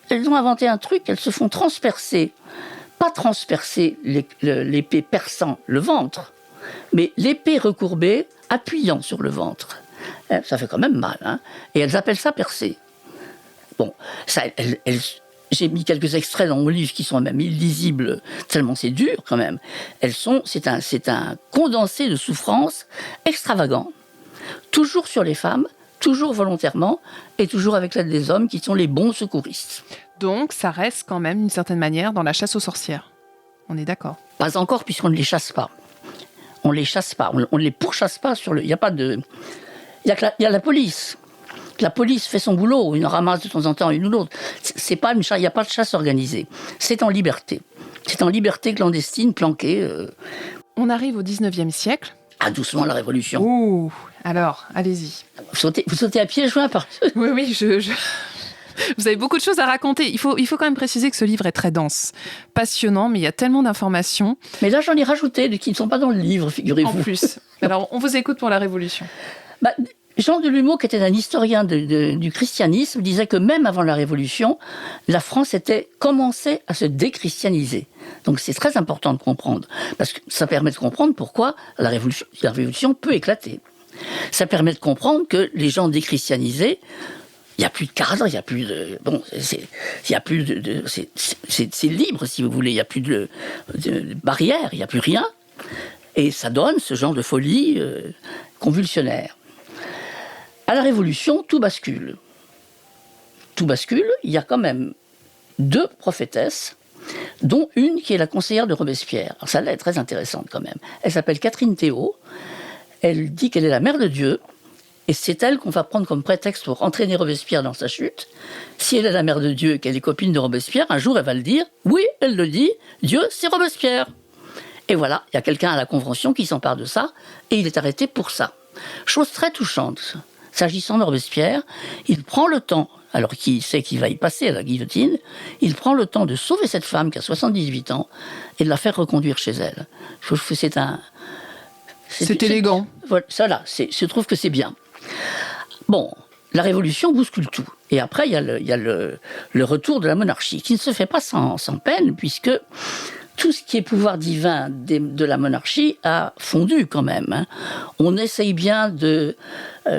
elles ont inventé un truc, elles se font transpercer. Pas transpercer l'épée perçant le ventre, mais l'épée recourbée appuyant sur le ventre. Ça fait quand même mal, hein. Et elles appellent ça percer. Bon, ça, j'ai mis quelques extraits dans mon livre qui sont même illisibles, tellement c'est dur quand même. C'est un condensé de souffrance extravagant. Toujours sur les femmes, toujours volontairement, et toujours avec l'aide des hommes qui sont les bons secouristes. Donc, ça reste quand même, d'une certaine manière, dans la chasse aux sorcières. On est d'accord? Pas encore, puisqu'on ne les chasse pas. On ne les chasse pas, on ne les pourchasse pas sur le... Il n'y a pas de... Il y a la police. La police fait son boulot, il en ramasse de temps en temps une ou l'autre. Il n'y a pas de chasse organisée. C'est en liberté. C'est en liberté clandestine, planquée. On arrive au 19e siècle. Ah, doucement, la Révolution. Ouh, alors, allez-y. Vous sautez à pieds joints par... Oui, Vous avez beaucoup de choses à raconter. Il faut quand même préciser que ce livre est très dense. Passionnant, mais il y a tellement d'informations. Mais là, j'en ai rajouté qui ne sont pas dans le livre, figurez-vous. En plus. Alors, on vous écoute pour la Révolution. Jean Delumeau, qui était un historien du christianisme, disait que même avant la Révolution, la France commençait à se déchristianiser. Donc c'est très important de comprendre, parce que ça permet de comprendre pourquoi la Révolution peut éclater. Ça permet de comprendre que les gens déchristianisés, il n'y a plus de cadre, il n'y a plus de... Bon, c'est libre, si vous voulez, il n'y a plus de barrière, il n'y a plus rien. Et ça donne ce genre de folie convulsionnaire. À la Révolution, tout bascule. Tout bascule, il y a quand même 2 prophétesses, dont une qui est la conseillère de Robespierre. Alors celle-là est très intéressante quand même. Elle s'appelle Catherine Théot. Elle dit qu'elle est la mère de Dieu, et c'est elle qu'on va prendre comme prétexte pour entraîner Robespierre dans sa chute. Si elle est la mère de Dieu et qu'elle est copine de Robespierre, un jour elle va le dire. Oui, elle le dit, Dieu, c'est Robespierre. Et voilà, il y a quelqu'un à la Convention qui s'empare de ça, et il est arrêté pour ça. Chose très touchante. S'agissant de Robespierre, il prend le temps, alors qu'il sait qu'il va y passer à la guillotine, il prend le temps de sauver cette femme qui a 78 ans et de la faire reconduire chez elle. Je trouve que c'est élégant. Voilà, je trouve que c'est bien. Bon, la Révolution bouscule tout. Et après, il y a le retour de la monarchie, qui ne se fait pas sans peine, puisque tout ce qui est pouvoir divin de la monarchie a fondu quand même. Hein. On essaye bien de...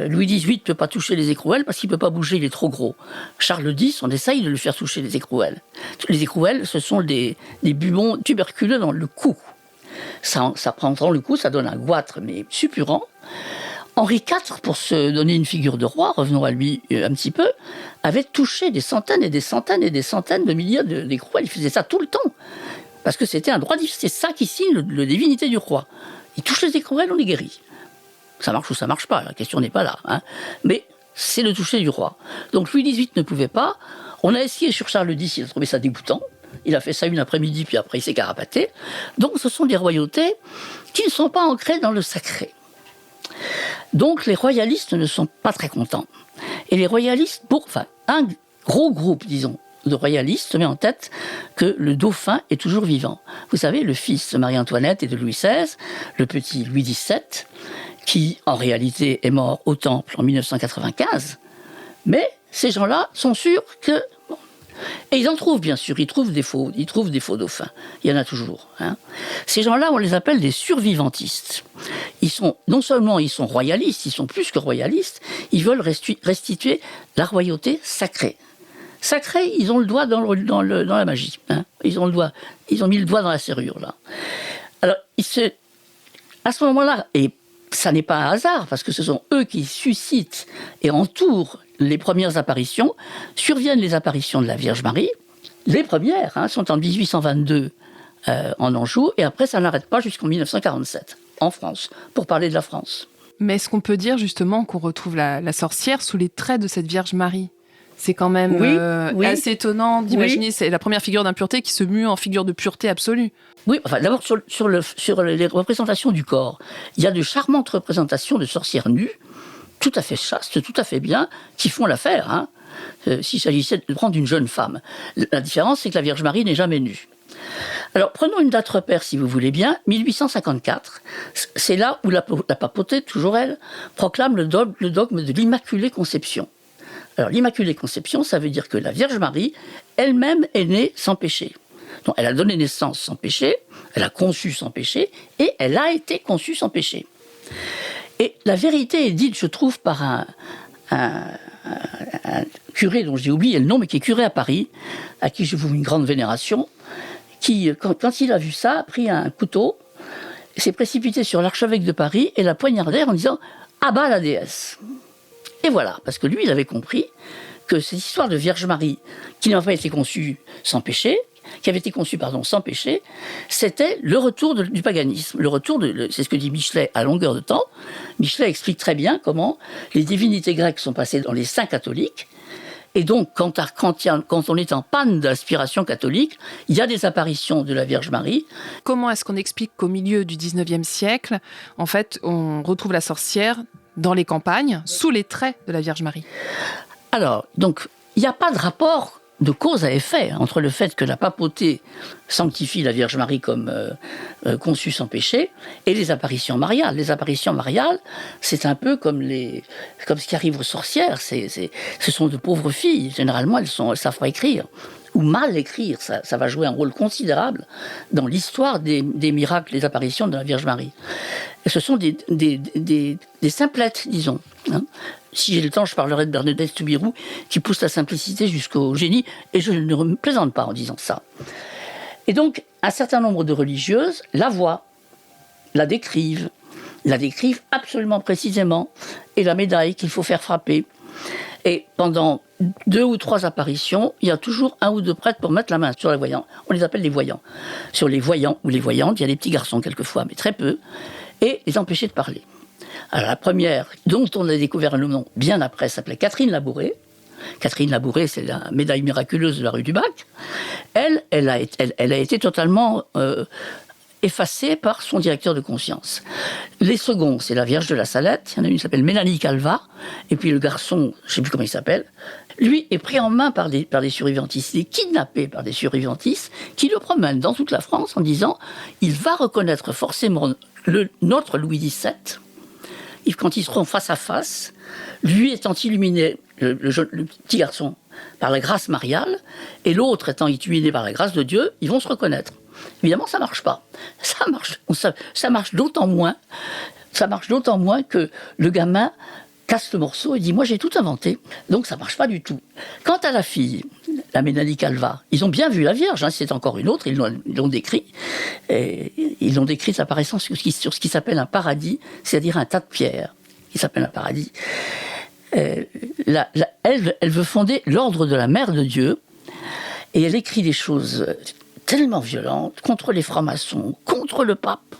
Louis XVIII ne peut pas toucher les écrouelles parce qu'il ne peut pas bouger, il est trop gros. Charles X, on essaye de lui faire toucher les écrouelles. Les écrouelles, ce sont des bubons tuberculeux dans le cou. Ça prend dans le cou, ça donne un goitre, mais suppurant. Henri IV, pour se donner une figure de roi, revenons à lui un petit peu, avait touché des centaines et des centaines et des centaines de milliers d'écrouelles. Il faisait ça tout le temps. Parce que c'était un droit divin, c'est ça qui signe le divinité du roi. Il touche les écrouelles, on est guéri. Ça marche ou ça marche pas, la question n'est pas là. Hein. Mais c'est le toucher du roi. Donc Louis XVIII ne pouvait pas. On a essayé sur Charles X, il a trouvé ça dégoûtant. Il a fait ça une après-midi, puis après il s'est carapaté. Donc ce sont des royautés qui ne sont pas ancrées dans le sacré. Donc les royalistes ne sont pas très contents. Et les royalistes, un gros groupe, disons, de royalistes se met en tête que le dauphin est toujours vivant. Vous savez, le fils de Marie-Antoinette et de Louis XVI, le petit Louis XVII, qui en réalité est mort au Temple en 1995, mais ces gens-là sont sûrs que... Bon. Et ils en trouvent, bien sûr, ils trouvent des faux dauphins. Il y en a toujours. Hein. Ces gens-là, on les appelle des survivantistes. Non seulement ils sont royalistes, ils sont plus que royalistes, ils veulent restituer la royauté sacrée. Sacrés, ils ont le doigt dans la magie. Hein. Ils ont mis le doigt dans la serrure, là. Alors, à ce moment-là, et ça n'est pas un hasard, parce que ce sont eux qui suscitent et entourent les premières apparitions, surviennent les apparitions de la Vierge Marie. Les premières sont en 1822 en Anjou, et après, ça n'arrête pas jusqu'en 1947, en France, pour parler de la France. Mais est-ce qu'on peut dire justement qu'on retrouve la sorcière sous les traits de cette Vierge Marie ? C'est quand même assez étonnant d'imaginer c'est la première figure d'impureté qui se mue en figure de pureté absolue. Oui, enfin, d'abord sur les représentations du corps, il y a de charmantes représentations de sorcières nues, tout à fait chastes, tout à fait bien, qui font l'affaire, hein, s'il s'agissait de prendre une jeune femme. La différence, c'est que la Vierge Marie n'est jamais nue. Alors, prenons une date repère, si vous voulez bien, 1854. C'est là où la papauté, toujours elle, proclame le dogme de l'Immaculée Conception. Alors, l'Immaculée Conception, ça veut dire que la Vierge Marie, elle-même, est née sans péché. Donc, elle a donné naissance sans péché, elle a conçu sans péché, et elle a été conçue sans péché. Et la vérité est dite, je trouve, par un curé dont j'ai oublié le nom, mais qui est curé à Paris, à qui je voue une grande vénération, qui, quand il a vu ça, a pris un couteau, s'est précipité sur l'archevêque de Paris et l'a poignardé en disant « À bas la déesse !» Et voilà, parce que lui, il avait compris que cette histoire de Vierge Marie, qui n'avait pas été conçue sans péché, sans péché, c'était le retour du paganisme. C'est ce que dit Michelet à longueur de temps. Michelet explique très bien comment les divinités grecques sont passées dans les saints catholiques. Et donc, quand on est en panne d'inspiration catholique, il y a des apparitions de la Vierge Marie. Comment est-ce qu'on explique qu'au milieu du 19e siècle, en fait, on retrouve la sorcière dans les campagnes, sous les traits de la Vierge Marie ? Alors, donc, il n'y a pas de rapport de cause à effet entre le fait que la papauté sanctifie la Vierge Marie comme conçue sans péché et les apparitions mariales. Les apparitions mariales, c'est un peu comme ce qui arrive aux sorcières. Ce sont de pauvres filles. Généralement, elles savent pas écrire ou mal écrire. Ça va jouer un rôle considérable dans l'histoire des miracles, des apparitions de la Vierge Marie. Et ce sont des simplettes, disons. Hein. Si j'ai le temps, je parlerai de Bernadette Soubirous, qui pousse la simplicité jusqu'au génie, et je ne me plaisante pas en disant ça. Et donc, un certain nombre de religieuses la voient, la décrivent absolument précisément, et la médaille qu'il faut faire frapper. Et pendant 2 ou 3 apparitions, il y a toujours 1 ou 2 prêtres pour mettre la main sur les voyants. On les appelle les voyants. Sur les voyants ou les voyantes, il y a des petits garçons quelquefois, mais très peu, et les empêcher de parler. Alors la première, dont on a découvert le nom bien après, s'appelait Catherine Labouré. Catherine Labouré, c'est la médaille miraculeuse de la rue du Bac. Elle a été totalement effacée par son directeur de conscience. Les seconds, c'est la Vierge de la Salette. Il y en a une qui s'appelle Mélanie Calva. Et puis le garçon, je ne sais plus comment il s'appelle, lui est pris en main par des survivantistes. Il est kidnappé par des survivantistes qui le promènent dans toute la France en disant il va reconnaître forcément notre Louis XVII. Et quand ils seront face à face, lui étant illuminé, le petit garçon, par la grâce mariale, et l'autre étant illuminé par la grâce de Dieu, ils vont se reconnaître. Évidemment, ça ne marche pas. Ça marche d'autant moins que le gamin casse le morceau et dit « moi j'ai tout inventé ». Donc ça ne marche pas du tout. Quant à la fille, la Mélanie Calva, ils ont bien vu la Vierge, c'est encore une autre, ils l'ont décrit. Et ils l'ont décrite apparaissant sur ce qui s'appelle un paradis, c'est-à-dire un tas de pierres, qui s'appelle un paradis. Elle veut fonder l'ordre de la Mère de Dieu, et elle écrit des choses tellement violentes contre les francs-maçons, contre le pape,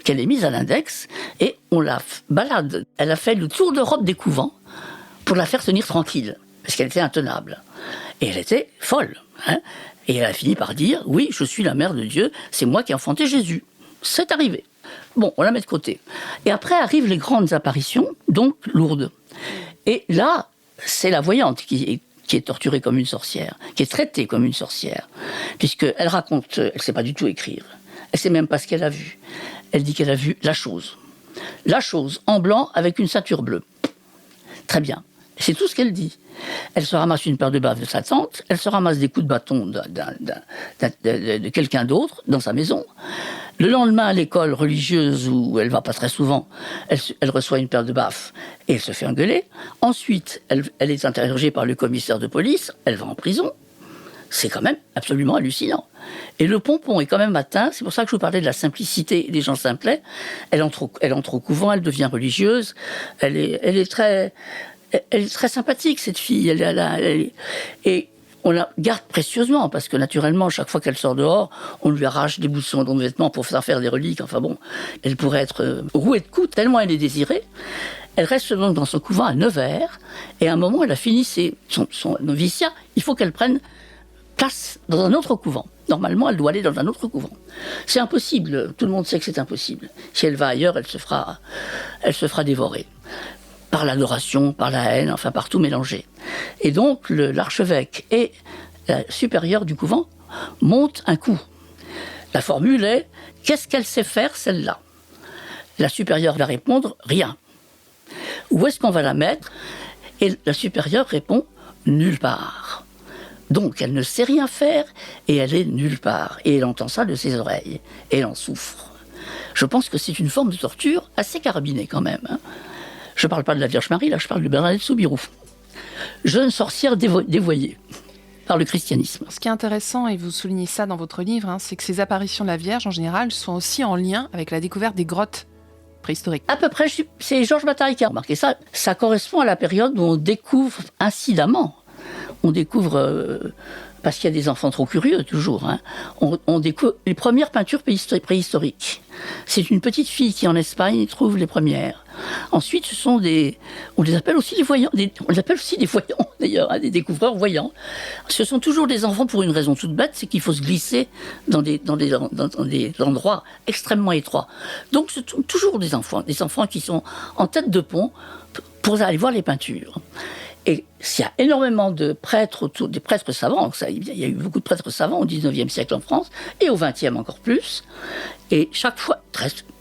qu'elle est mise à l'index, et on la balade. Elle a fait le tour d'Europe des couvents pour la faire tenir tranquille, parce qu'elle était intenable. Et elle était folle. Hein. Et elle a fini par dire « Oui, je suis la Mère de Dieu, c'est moi qui ai enfanté Jésus. » C'est arrivé. Bon, on la met de côté. Et après arrivent les grandes apparitions, donc Lourdes. Et là, c'est la voyante qui est torturée comme une sorcière, qui est traitée comme une sorcière, puisqu'elle raconte, elle ne sait pas du tout écrire, elle ne sait même pas ce qu'elle a vu. Elle dit qu'elle a vu la chose en blanc avec une ceinture bleue. Très bien, c'est tout ce qu'elle dit. Elle se ramasse une paire de baffes de sa tante, elle se ramasse des coups de bâton de quelqu'un d'autre dans sa maison. Le lendemain, à l'école religieuse, où elle va pas très souvent, elle reçoit une paire de baffes et elle se fait engueuler. Ensuite, elle est interrogée par le commissaire de police, elle va en prison. C'est quand même absolument hallucinant. Et le pompon est quand même atteint, c'est pour ça que je vous parlais de la simplicité des gens simplets. Elle entre au couvent, elle devient religieuse, elle est très sympathique, cette fille. Et on la garde précieusement, parce que naturellement, chaque fois qu'elle sort dehors, on lui arrache des bouts de son vêtements pour faire des reliques. Enfin bon, elle pourrait être rouée de coups, tellement elle est désirée. Elle reste donc dans son couvent à Nevers, et à un moment, elle a fini son noviciat. Il faut qu'elle prenne place dans un autre couvent. Normalement, elle doit aller dans un autre couvent. C'est impossible, tout le monde sait que c'est impossible. Si elle va ailleurs, elle se fera dévorer. Par l'adoration, par la haine, enfin par tout mélangé. Et donc, l'archevêque et la supérieure du couvent montent un coup. La formule est « Qu'est-ce qu'elle sait faire, celle-là ?» La supérieure va répondre « Rien ». Où est-ce qu'on va la mettre ? Et la supérieure répond « Nulle part ». Donc, elle ne sait rien faire et elle est nulle part. Et elle entend ça de ses oreilles. Et elle en souffre. Je pense que c'est une forme de torture assez carabinée quand même. Je ne parle pas de la Vierge Marie, là je parle de Bernadette Soubirous. Jeune sorcière dévoyée par le christianisme. Ce qui est intéressant, et vous soulignez ça dans votre livre, c'est que ces apparitions de la Vierge, en général, sont aussi en lien avec la découverte des grottes préhistoriques. À peu près, c'est Georges Bataille qui a remarqué ça. Ça correspond à la période où on découvre incidemment. On découvre, parce qu'il y a des enfants trop curieux toujours, on découvre les premières peintures préhistoriques. C'est une petite fille qui en Espagne trouve les premières. Ensuite, ce sont on les appelle aussi des voyants, on les appelle aussi des voyants d'ailleurs, des découvreurs voyants. Ce sont toujours des enfants pour une raison toute bête, c'est qu'il faut se glisser dans des endroits extrêmement étroits. Donc, ce sont toujours des enfants qui sont en tête de pont pour aller voir les peintures. Et il y a énormément de prêtres autour, des prêtres savants, il y a eu beaucoup de prêtres savants au XIXe siècle en France, et au XXe encore plus. Et chaque fois,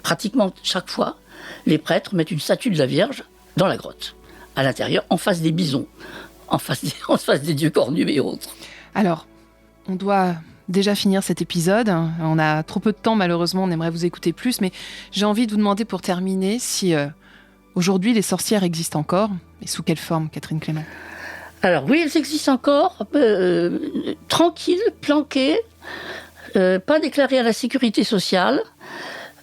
pratiquement chaque fois, les prêtres mettent une statue de la Vierge dans la grotte, à l'intérieur, en face des bisons, en face des dieux cornus et autres. Alors, on doit déjà finir cet épisode. On a trop peu de temps, malheureusement, on aimerait vous écouter plus, mais j'ai envie de vous demander pour terminer si aujourd'hui les sorcières existent encore, et sous quelle forme, Catherine Clément ? Alors oui, elles existent encore, tranquilles, planquées, pas déclarées à la sécurité sociale.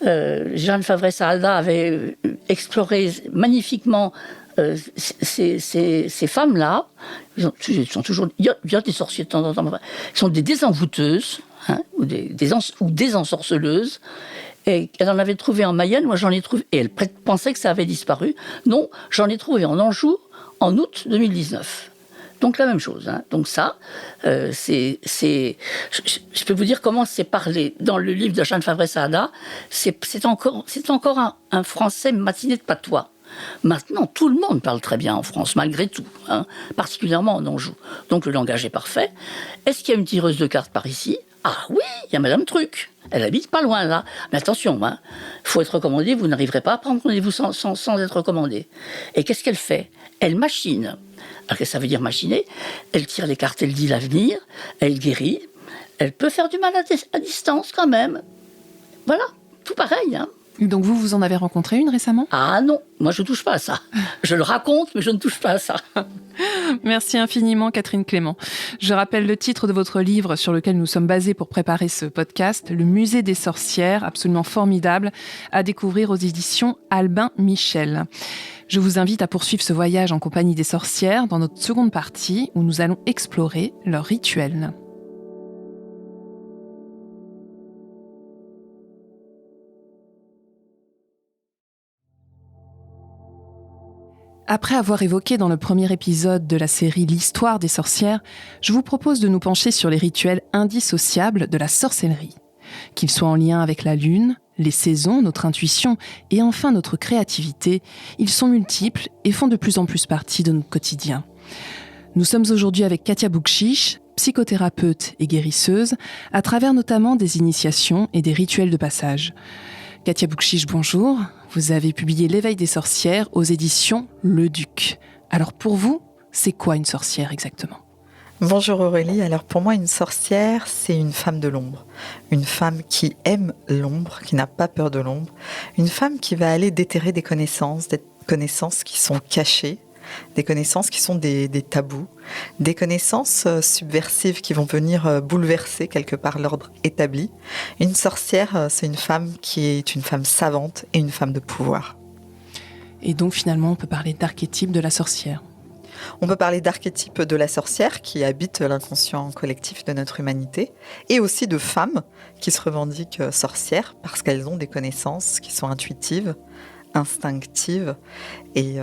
Jeanne Favret-Saalda avait exploré magnifiquement ces femmes-là. Il y a des sorciers de temps en temps, qui sont des désenvoûteuses, ou des ensorceleuses. Et elle en avait trouvé en Mayenne, moi j'en ai trouvé, et elle pensait que ça avait disparu. Non, j'en ai trouvé en Anjou en août 2019. Donc la même chose. Donc ça, je peux vous dire comment c'est parlé dans le livre de Jeanne Favret-Saalda. C'est encore un français matiné de patois. Maintenant, tout le monde parle très bien en France, malgré tout, particulièrement en Anjou. Donc le langage est parfait. Est-ce qu'il y a une tireuse de cartes par ici ? Ah oui, il y a Madame Truc. Elle habite pas loin, là. Mais attention, faut être recommandé, vous n'arriverez pas à prendre rendez-vous sans être recommandé. Et qu'est-ce qu'elle fait ? Elle machine. Alors qu'est-ce que ça veut dire machiner ? Elle tire les cartes, elle dit l'avenir, elle guérit. Elle peut faire du mal à distance quand même. Voilà, tout pareil, Donc vous en avez rencontré une récemment ? Ah non, moi je ne touche pas à ça. Je le raconte, mais je ne touche pas à ça. Merci infiniment, Catherine Clément. Je rappelle le titre de votre livre sur lequel nous sommes basés pour préparer ce podcast, Le Musée des sorcières, absolument formidable, à découvrir aux éditions Albin Michel. Je vous invite à poursuivre ce voyage en compagnie des sorcières dans notre seconde partie où nous allons explorer leurs rituels. Après avoir évoqué dans le premier épisode de la série l'histoire des sorcières, je vous propose de nous pencher sur les rituels indissociables de la sorcellerie. Qu'ils soient en lien avec la lune, les saisons, notre intuition et enfin notre créativité, ils sont multiples et font de plus en plus partie de notre quotidien. Nous sommes aujourd'hui avec Katia Boukchich, psychothérapeute et guérisseuse, à travers notamment des initiations et des rituels de passage. Katia Boukchich, bonjour. Vous avez publié L'éveil des sorcières aux éditions Le Duc. Alors pour vous, C'est quoi une sorcière exactement ? Bonjour Aurélie, alors pour moi une sorcière c'est une femme de l'ombre, une femme qui aime l'ombre, qui n'a pas peur de l'ombre, une femme qui va aller déterrer des connaissances qui sont cachées, des connaissances qui sont des tabous, des connaissances subversives qui vont venir bouleverser quelque part l'ordre établi. Une sorcière c'est une femme qui est une femme savante et une femme de pouvoir. Et donc finalement on peut parler d'archétype de la sorcière. On peut parler d'archétype de la sorcière qui habite l'inconscient collectif de notre humanité et aussi de femmes qui se revendiquent sorcières parce qu'elles ont des connaissances qui sont intuitives, instinctives et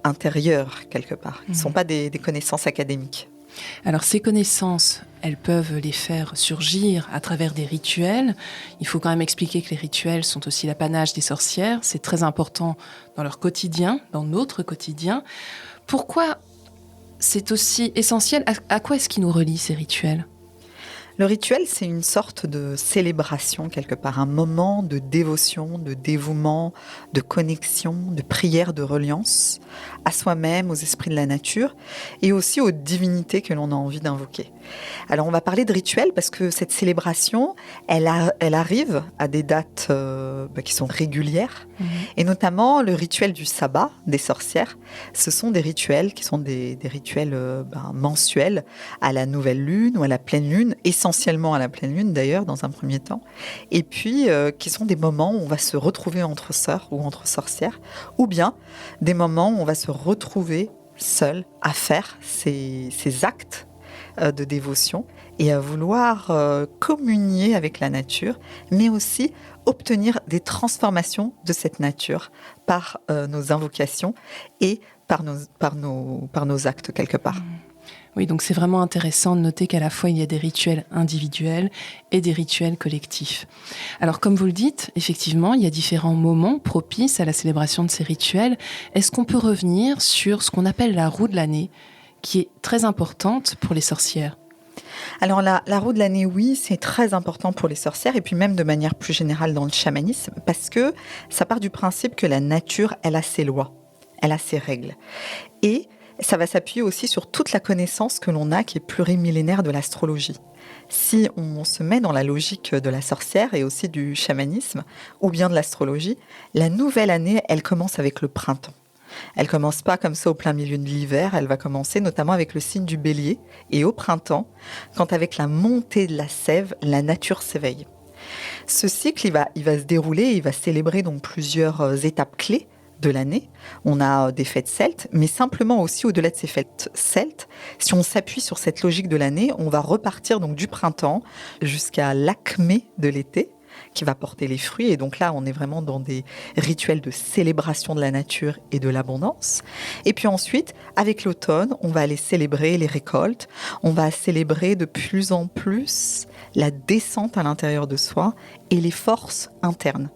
intérieures quelque part. Ce ne sont pas des connaissances académiques. Alors ces connaissances, elles peuvent les faire surgir à travers des rituels. Il faut quand même expliquer que les rituels sont aussi l'apanage des sorcières. C'est très important dans leur quotidien, dans notre quotidien. Pourquoi c'est aussi essentiel ? À quoi est-ce qu'ils nous relient ces rituels ? Le rituel, c'est une sorte de célébration quelque part, un moment de dévotion, de dévouement, de connexion, de prière, de reliance à soi-même, aux esprits de la nature et aussi aux divinités que l'on a envie d'invoquer. Alors on va parler de rituel parce que cette célébration, elle arrive à des dates qui sont régulières et notamment le rituel du sabbat des sorcières. Ce sont des rituels qui sont des rituels mensuels à la nouvelle lune ou à la pleine lune, essentiellement à la pleine lune d'ailleurs dans un premier temps, et puis qui sont des moments où on va se retrouver entre sœurs ou entre sorcières, ou bien des moments où on va se retrouver seul à faire ces actes de dévotion et à vouloir communier avec la nature, mais aussi obtenir des transformations de cette nature par nos invocations et par nos actes quelque part. Oui, donc c'est vraiment intéressant de noter qu'à la fois il y a des rituels individuels et des rituels collectifs. Alors comme vous le dites, effectivement, il y a différents moments propices à la célébration de ces rituels. Est-ce qu'on peut revenir sur ce qu'on appelle la roue de l'année, qui est très importante pour les sorcières ? Alors la roue de l'année, oui, c'est très important pour les sorcières et puis même de manière plus générale dans le chamanisme parce que ça part du principe que la nature, elle a ses lois, elle a ses règles. Et ça va s'appuyer aussi sur toute la connaissance que l'on a qui est plurimillénaire de l'astrologie. Si on se met dans la logique de la sorcière et aussi du chamanisme ou bien de l'astrologie, la nouvelle année, elle commence avec le printemps. Elle commence pas comme ça au plein milieu de l'hiver, elle va commencer notamment avec le signe du Bélier et au printemps, quand avec la montée de la sève, la nature s'éveille. Ce cycle, il va se dérouler, il va célébrer donc plusieurs étapes clés de l'année. On a des fêtes celtes, mais simplement aussi au-delà de ces fêtes celtes, si on s'appuie sur cette logique de l'année, on va repartir donc du printemps jusqu'à l'acmé de l'été, qui va porter les fruits. Et donc là, on est vraiment dans des rituels de célébration de la nature et de l'abondance. Et puis ensuite, avec l'automne, on va aller célébrer les récoltes. On va célébrer de plus en plus la descente à l'intérieur de soi et les forces internes.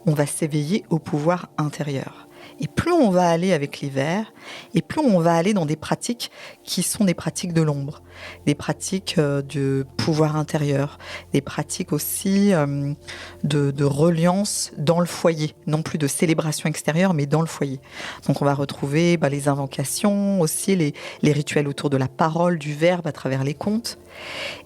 On va s'éveiller au pouvoir intérieur. Et plus on va aller avec l'hiver, et plus on va aller dans des pratiques qui sont des pratiques de l'ombre, des pratiques de pouvoir intérieur, des pratiques aussi de reliance dans le foyer, non plus de célébration extérieure, mais dans le foyer. Donc on va retrouver les invocations, aussi les rituels autour de la parole, du verbe à travers les contes.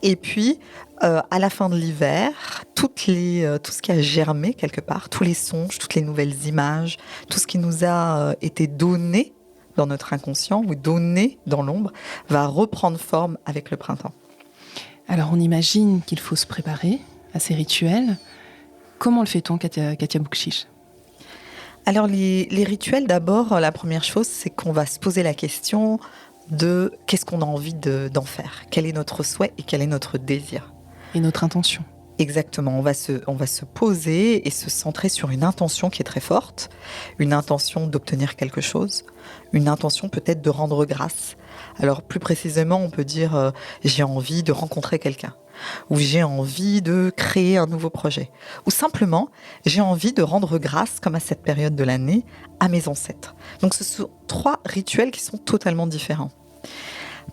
Et puis, à la fin de l'hiver, tout ce qui a germé quelque part, tous les songes, toutes les nouvelles images, tout ce qui nous a été donné dans notre inconscient ou donné dans l'ombre, va reprendre forme avec le printemps. Alors on imagine qu'il faut se préparer à ces rituels. Comment le fait-on, Katia Boukchich ? Alors les rituels, d'abord, la première chose, c'est qu'on va se poser la question de qu'est-ce qu'on a envie d'en faire, quel est notre souhait et quel est notre désir. Et notre intention. Exactement, on va se poser et se centrer sur une intention qui est très forte, une intention d'obtenir quelque chose, une intention peut-être de rendre grâce. Alors plus précisément, on peut dire j'ai envie de rencontrer quelqu'un, ou j'ai envie de créer un nouveau projet, ou simplement j'ai envie de rendre grâce, comme à cette période de l'année, à mes ancêtres. Donc ce sont 3 rituels qui sont totalement différents.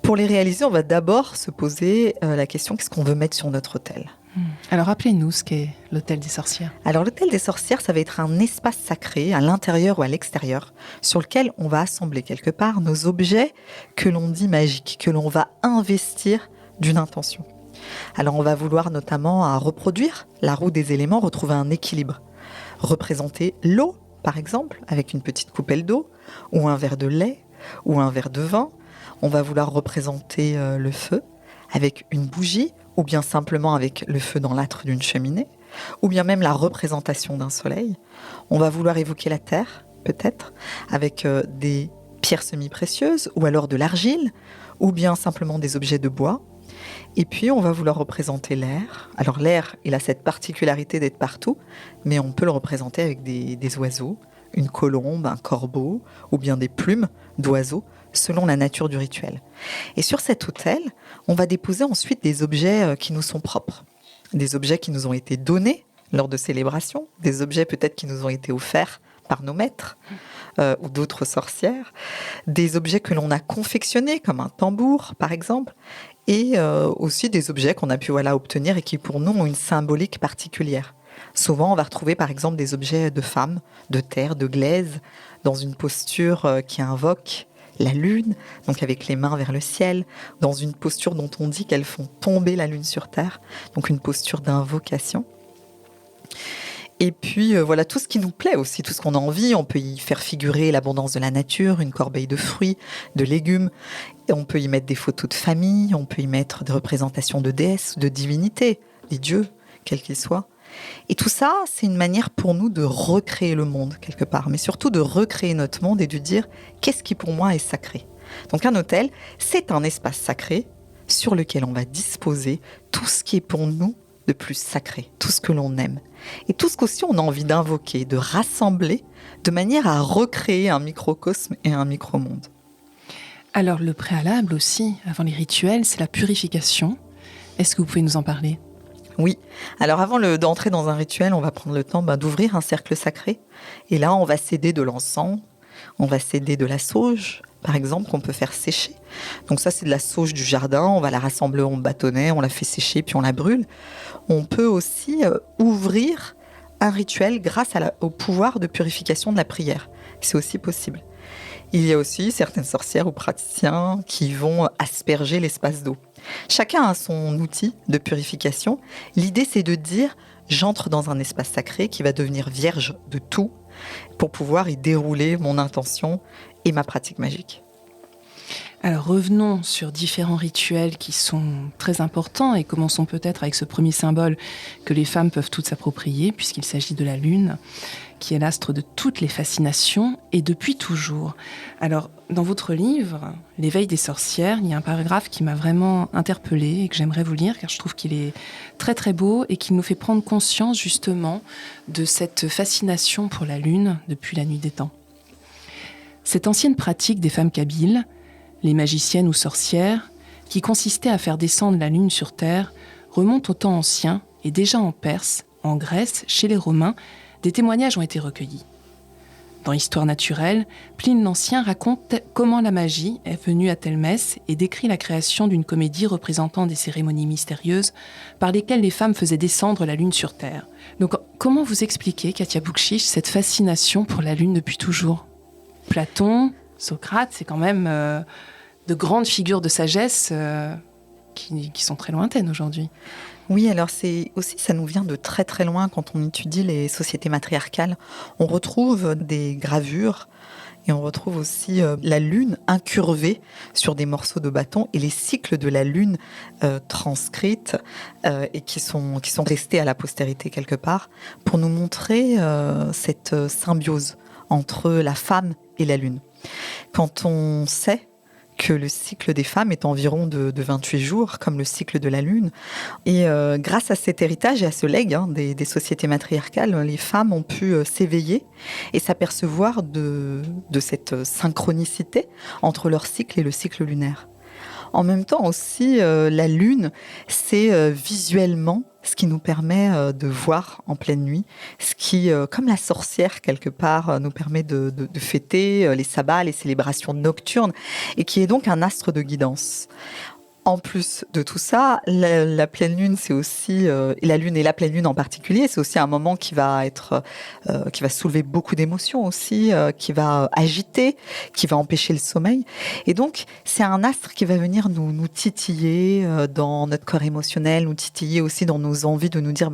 Pour les réaliser, on va d'abord se poser la question, qu'est-ce qu'on veut mettre sur notre autel ? Alors rappelez-nous ce qu'est l'hôtel des sorcières. Alors l'hôtel des sorcières, ça va être un espace sacré à l'intérieur ou à l'extérieur sur lequel on va assembler quelque part nos objets que l'on dit magiques, que l'on va investir d'une intention. Alors on va vouloir notamment à reproduire la roue des éléments, retrouver un équilibre. Représenter l'eau, par exemple, avec une petite coupelle d'eau, ou un verre de lait, ou un verre de vin. On va vouloir représenter le feu avec une bougie, ou bien simplement avec le feu dans l'âtre d'une cheminée, ou bien même la représentation d'un soleil. On va vouloir évoquer la terre, peut-être, avec des pierres semi-précieuses, ou alors de l'argile, ou bien simplement des objets de bois. Et puis, on va vouloir représenter l'air. Alors, l'air, il a cette particularité d'être partout, mais on peut le représenter avec des oiseaux, une colombe, un corbeau, ou bien des plumes d'oiseaux, selon la nature du rituel. Et sur cet autel, on va déposer ensuite des objets qui nous sont propres. Des objets qui nous ont été donnés lors de célébrations, des objets peut-être qui nous ont été offerts par nos maîtres ou d'autres sorcières, des objets que l'on a confectionnés, comme un tambour, par exemple, et aussi des objets qu'on a pu obtenir et qui, pour nous, ont une symbolique particulière. Souvent, on va retrouver, par exemple, des objets de femmes, de terre, de glaise, dans une posture qui invoque la lune, donc avec les mains vers le ciel, dans une posture dont on dit qu'elles font tomber la lune sur terre, donc une posture d'invocation. Et puis voilà, tout ce qui nous plaît aussi, tout ce qu'on a envie, on peut y faire figurer l'abondance de la nature, une corbeille de fruits, de légumes, et on peut y mettre des photos de famille, on peut y mettre des représentations de déesses, de divinités, des dieux, quels qu'ils soient. Et tout ça, c'est une manière pour nous de recréer le monde quelque part, mais surtout de recréer notre monde et de dire qu'est-ce qui pour moi est sacré. Donc un hôtel, c'est un espace sacré sur lequel on va disposer tout ce qui est pour nous de plus sacré, tout ce que l'on aime. Et tout ce qu'aussi on a envie d'invoquer, de rassembler, de manière à recréer un microcosme et un micro-monde. Alors le préalable aussi, avant les rituels, c'est la purification. Est-ce que vous pouvez nous en parler ? Oui. Alors avant d'entrer dans un rituel, on va prendre le temps d'ouvrir un cercle sacré. Et là, on va céder de l'encens, on va céder de la sauge, par exemple, qu'on peut faire sécher. Donc ça, c'est de la sauge du jardin. On va la rassembler en bâtonnets, on la fait sécher, puis on la brûle. On peut aussi ouvrir un rituel grâce au pouvoir de purification de la prière. C'est aussi possible. Il y a aussi certaines sorcières ou praticiens qui vont asperger l'espace d'eau. Chacun a son outil de purification. L'idée, c'est de dire « j'entre dans un espace sacré qui va devenir vierge de tout pour pouvoir y dérouler mon intention et ma pratique magique ». Alors revenons sur différents rituels qui sont très importants et commençons peut-être avec ce premier symbole que les femmes peuvent toutes s'approprier puisqu'il s'agit de la lune, qui est l'astre de toutes les fascinations et depuis toujours. Alors dans votre livre, L'éveil des sorcières, il y a un paragraphe qui m'a vraiment interpellée et que j'aimerais vous lire car je trouve qu'il est très très beau et qu'il nous fait prendre conscience justement de cette fascination pour la lune depuis la nuit des temps. Cette ancienne pratique des femmes kabyles, les magiciennes ou sorcières, qui consistait à faire descendre la lune sur terre, remonte au temps ancien et déjà en Perse, en Grèce, chez les Romains, des témoignages ont été recueillis. Dans Histoire naturelle, Pline l'Ancien raconte comment la magie est venue à Thelmès et décrit la création d'une comédie représentant des cérémonies mystérieuses par lesquelles les femmes faisaient descendre la lune sur terre. Donc, comment vous expliquez, Katia Boukchich, cette fascination pour la lune depuis toujours ? Platon, Socrate, c'est quand même de grandes figures de sagesse qui sont très lointaines aujourd'hui. Oui, alors ça nous vient de très très loin quand on étudie les sociétés matriarcales. On retrouve des gravures et on retrouve aussi la lune incurvée sur des morceaux de bâton et les cycles de la lune transcrites et qui sont restés à la postérité quelque part pour nous montrer cette symbiose entre la femme et la lune. Quand on sait que le cycle des femmes est environ de 28 jours, comme le cycle de la lune. Et grâce à cet héritage et à ce legs des sociétés matriarcales, les femmes ont pu s'éveiller et s'apercevoir de cette synchronicité entre leur cycle et le cycle lunaire. En même temps aussi, la lune, c'est visuellement ce qui nous permet de voir en pleine nuit, ce qui, comme la sorcière quelque part, nous permet de fêter les sabbats, les célébrations nocturnes, et qui est donc un astre de guidance. En plus de tout ça, la pleine lune, c'est aussi la lune et la pleine lune en particulier, c'est aussi un moment qui va soulever beaucoup d'émotions aussi, qui va agiter, qui va empêcher le sommeil. Et donc, c'est un astre qui va venir nous titiller dans notre corps émotionnel, nous titiller aussi dans nos envies, de nous dire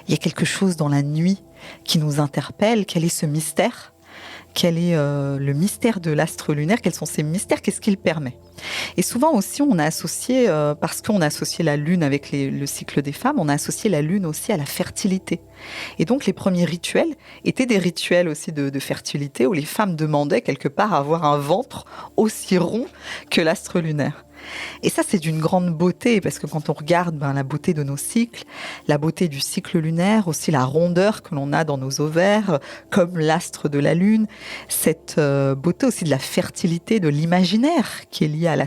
il y a quelque chose dans la nuit qui nous interpelle. Quel est ce mystère ? Quel est le mystère de l'astre lunaire? Quels sont ces mystères? Qu'est-ce qu'il permet? Et souvent aussi, on a associé, parce qu'on a associé la lune avec le cycle des femmes, on a associé la lune aussi à la fertilité. Et donc, les premiers rituels étaient des rituels aussi de fertilité où les femmes demandaient quelque part à avoir un ventre aussi rond que l'astre lunaire. Et ça, c'est d'une grande beauté, parce que quand on regarde la beauté de nos cycles, la beauté du cycle lunaire, aussi la rondeur que l'on a dans nos ovaires, comme l'astre de la lune, cette beauté aussi de la fertilité, de l'imaginaire qui est lié à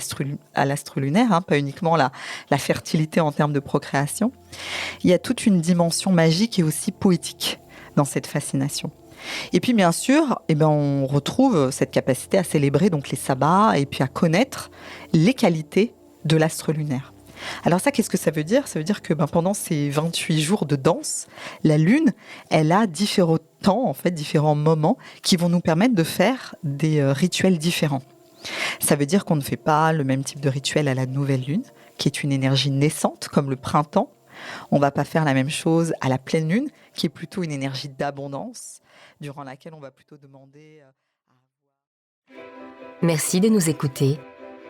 l'astre lunaire, pas uniquement la fertilité en termes de procréation. Il y a toute une dimension magique et aussi poétique dans cette fascination. Et puis bien sûr, on retrouve cette capacité à célébrer donc les sabbats et puis à connaître les qualités de l'astre lunaire. Alors ça, qu'est-ce que ça veut dire? Ça veut dire que pendant ces 28 jours de danse, la lune, elle a différents temps, en fait, différents moments qui vont nous permettre de faire des rituels différents. Ça veut dire qu'on ne fait pas le même type de rituel à la nouvelle lune, qui est une énergie naissante comme le printemps. On ne va pas faire la même chose à la pleine lune, qui est plutôt une énergie d'abondance, durant laquelle on va plutôt demander... Merci de nous écouter.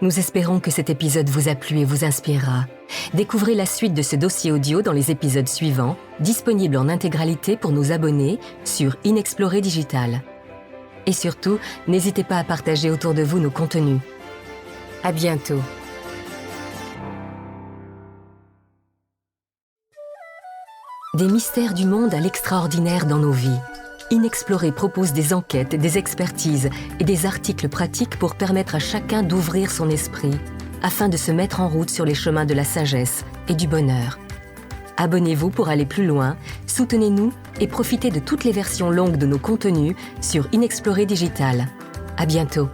Nous espérons que cet épisode vous a plu et vous inspirera. Découvrez la suite de ce dossier audio dans les épisodes suivants, disponibles en intégralité pour nos abonnés sur Inexploré Digital. Et surtout, n'hésitez pas à partager autour de vous nos contenus. À bientôt. Des mystères du monde à l'extraordinaire dans nos vies. Inexploré propose des enquêtes, des expertises et des articles pratiques pour permettre à chacun d'ouvrir son esprit afin de se mettre en route sur les chemins de la sagesse et du bonheur. Abonnez-vous pour aller plus loin, soutenez-nous et profitez de toutes les versions longues de nos contenus sur Inexploré Digital. À bientôt.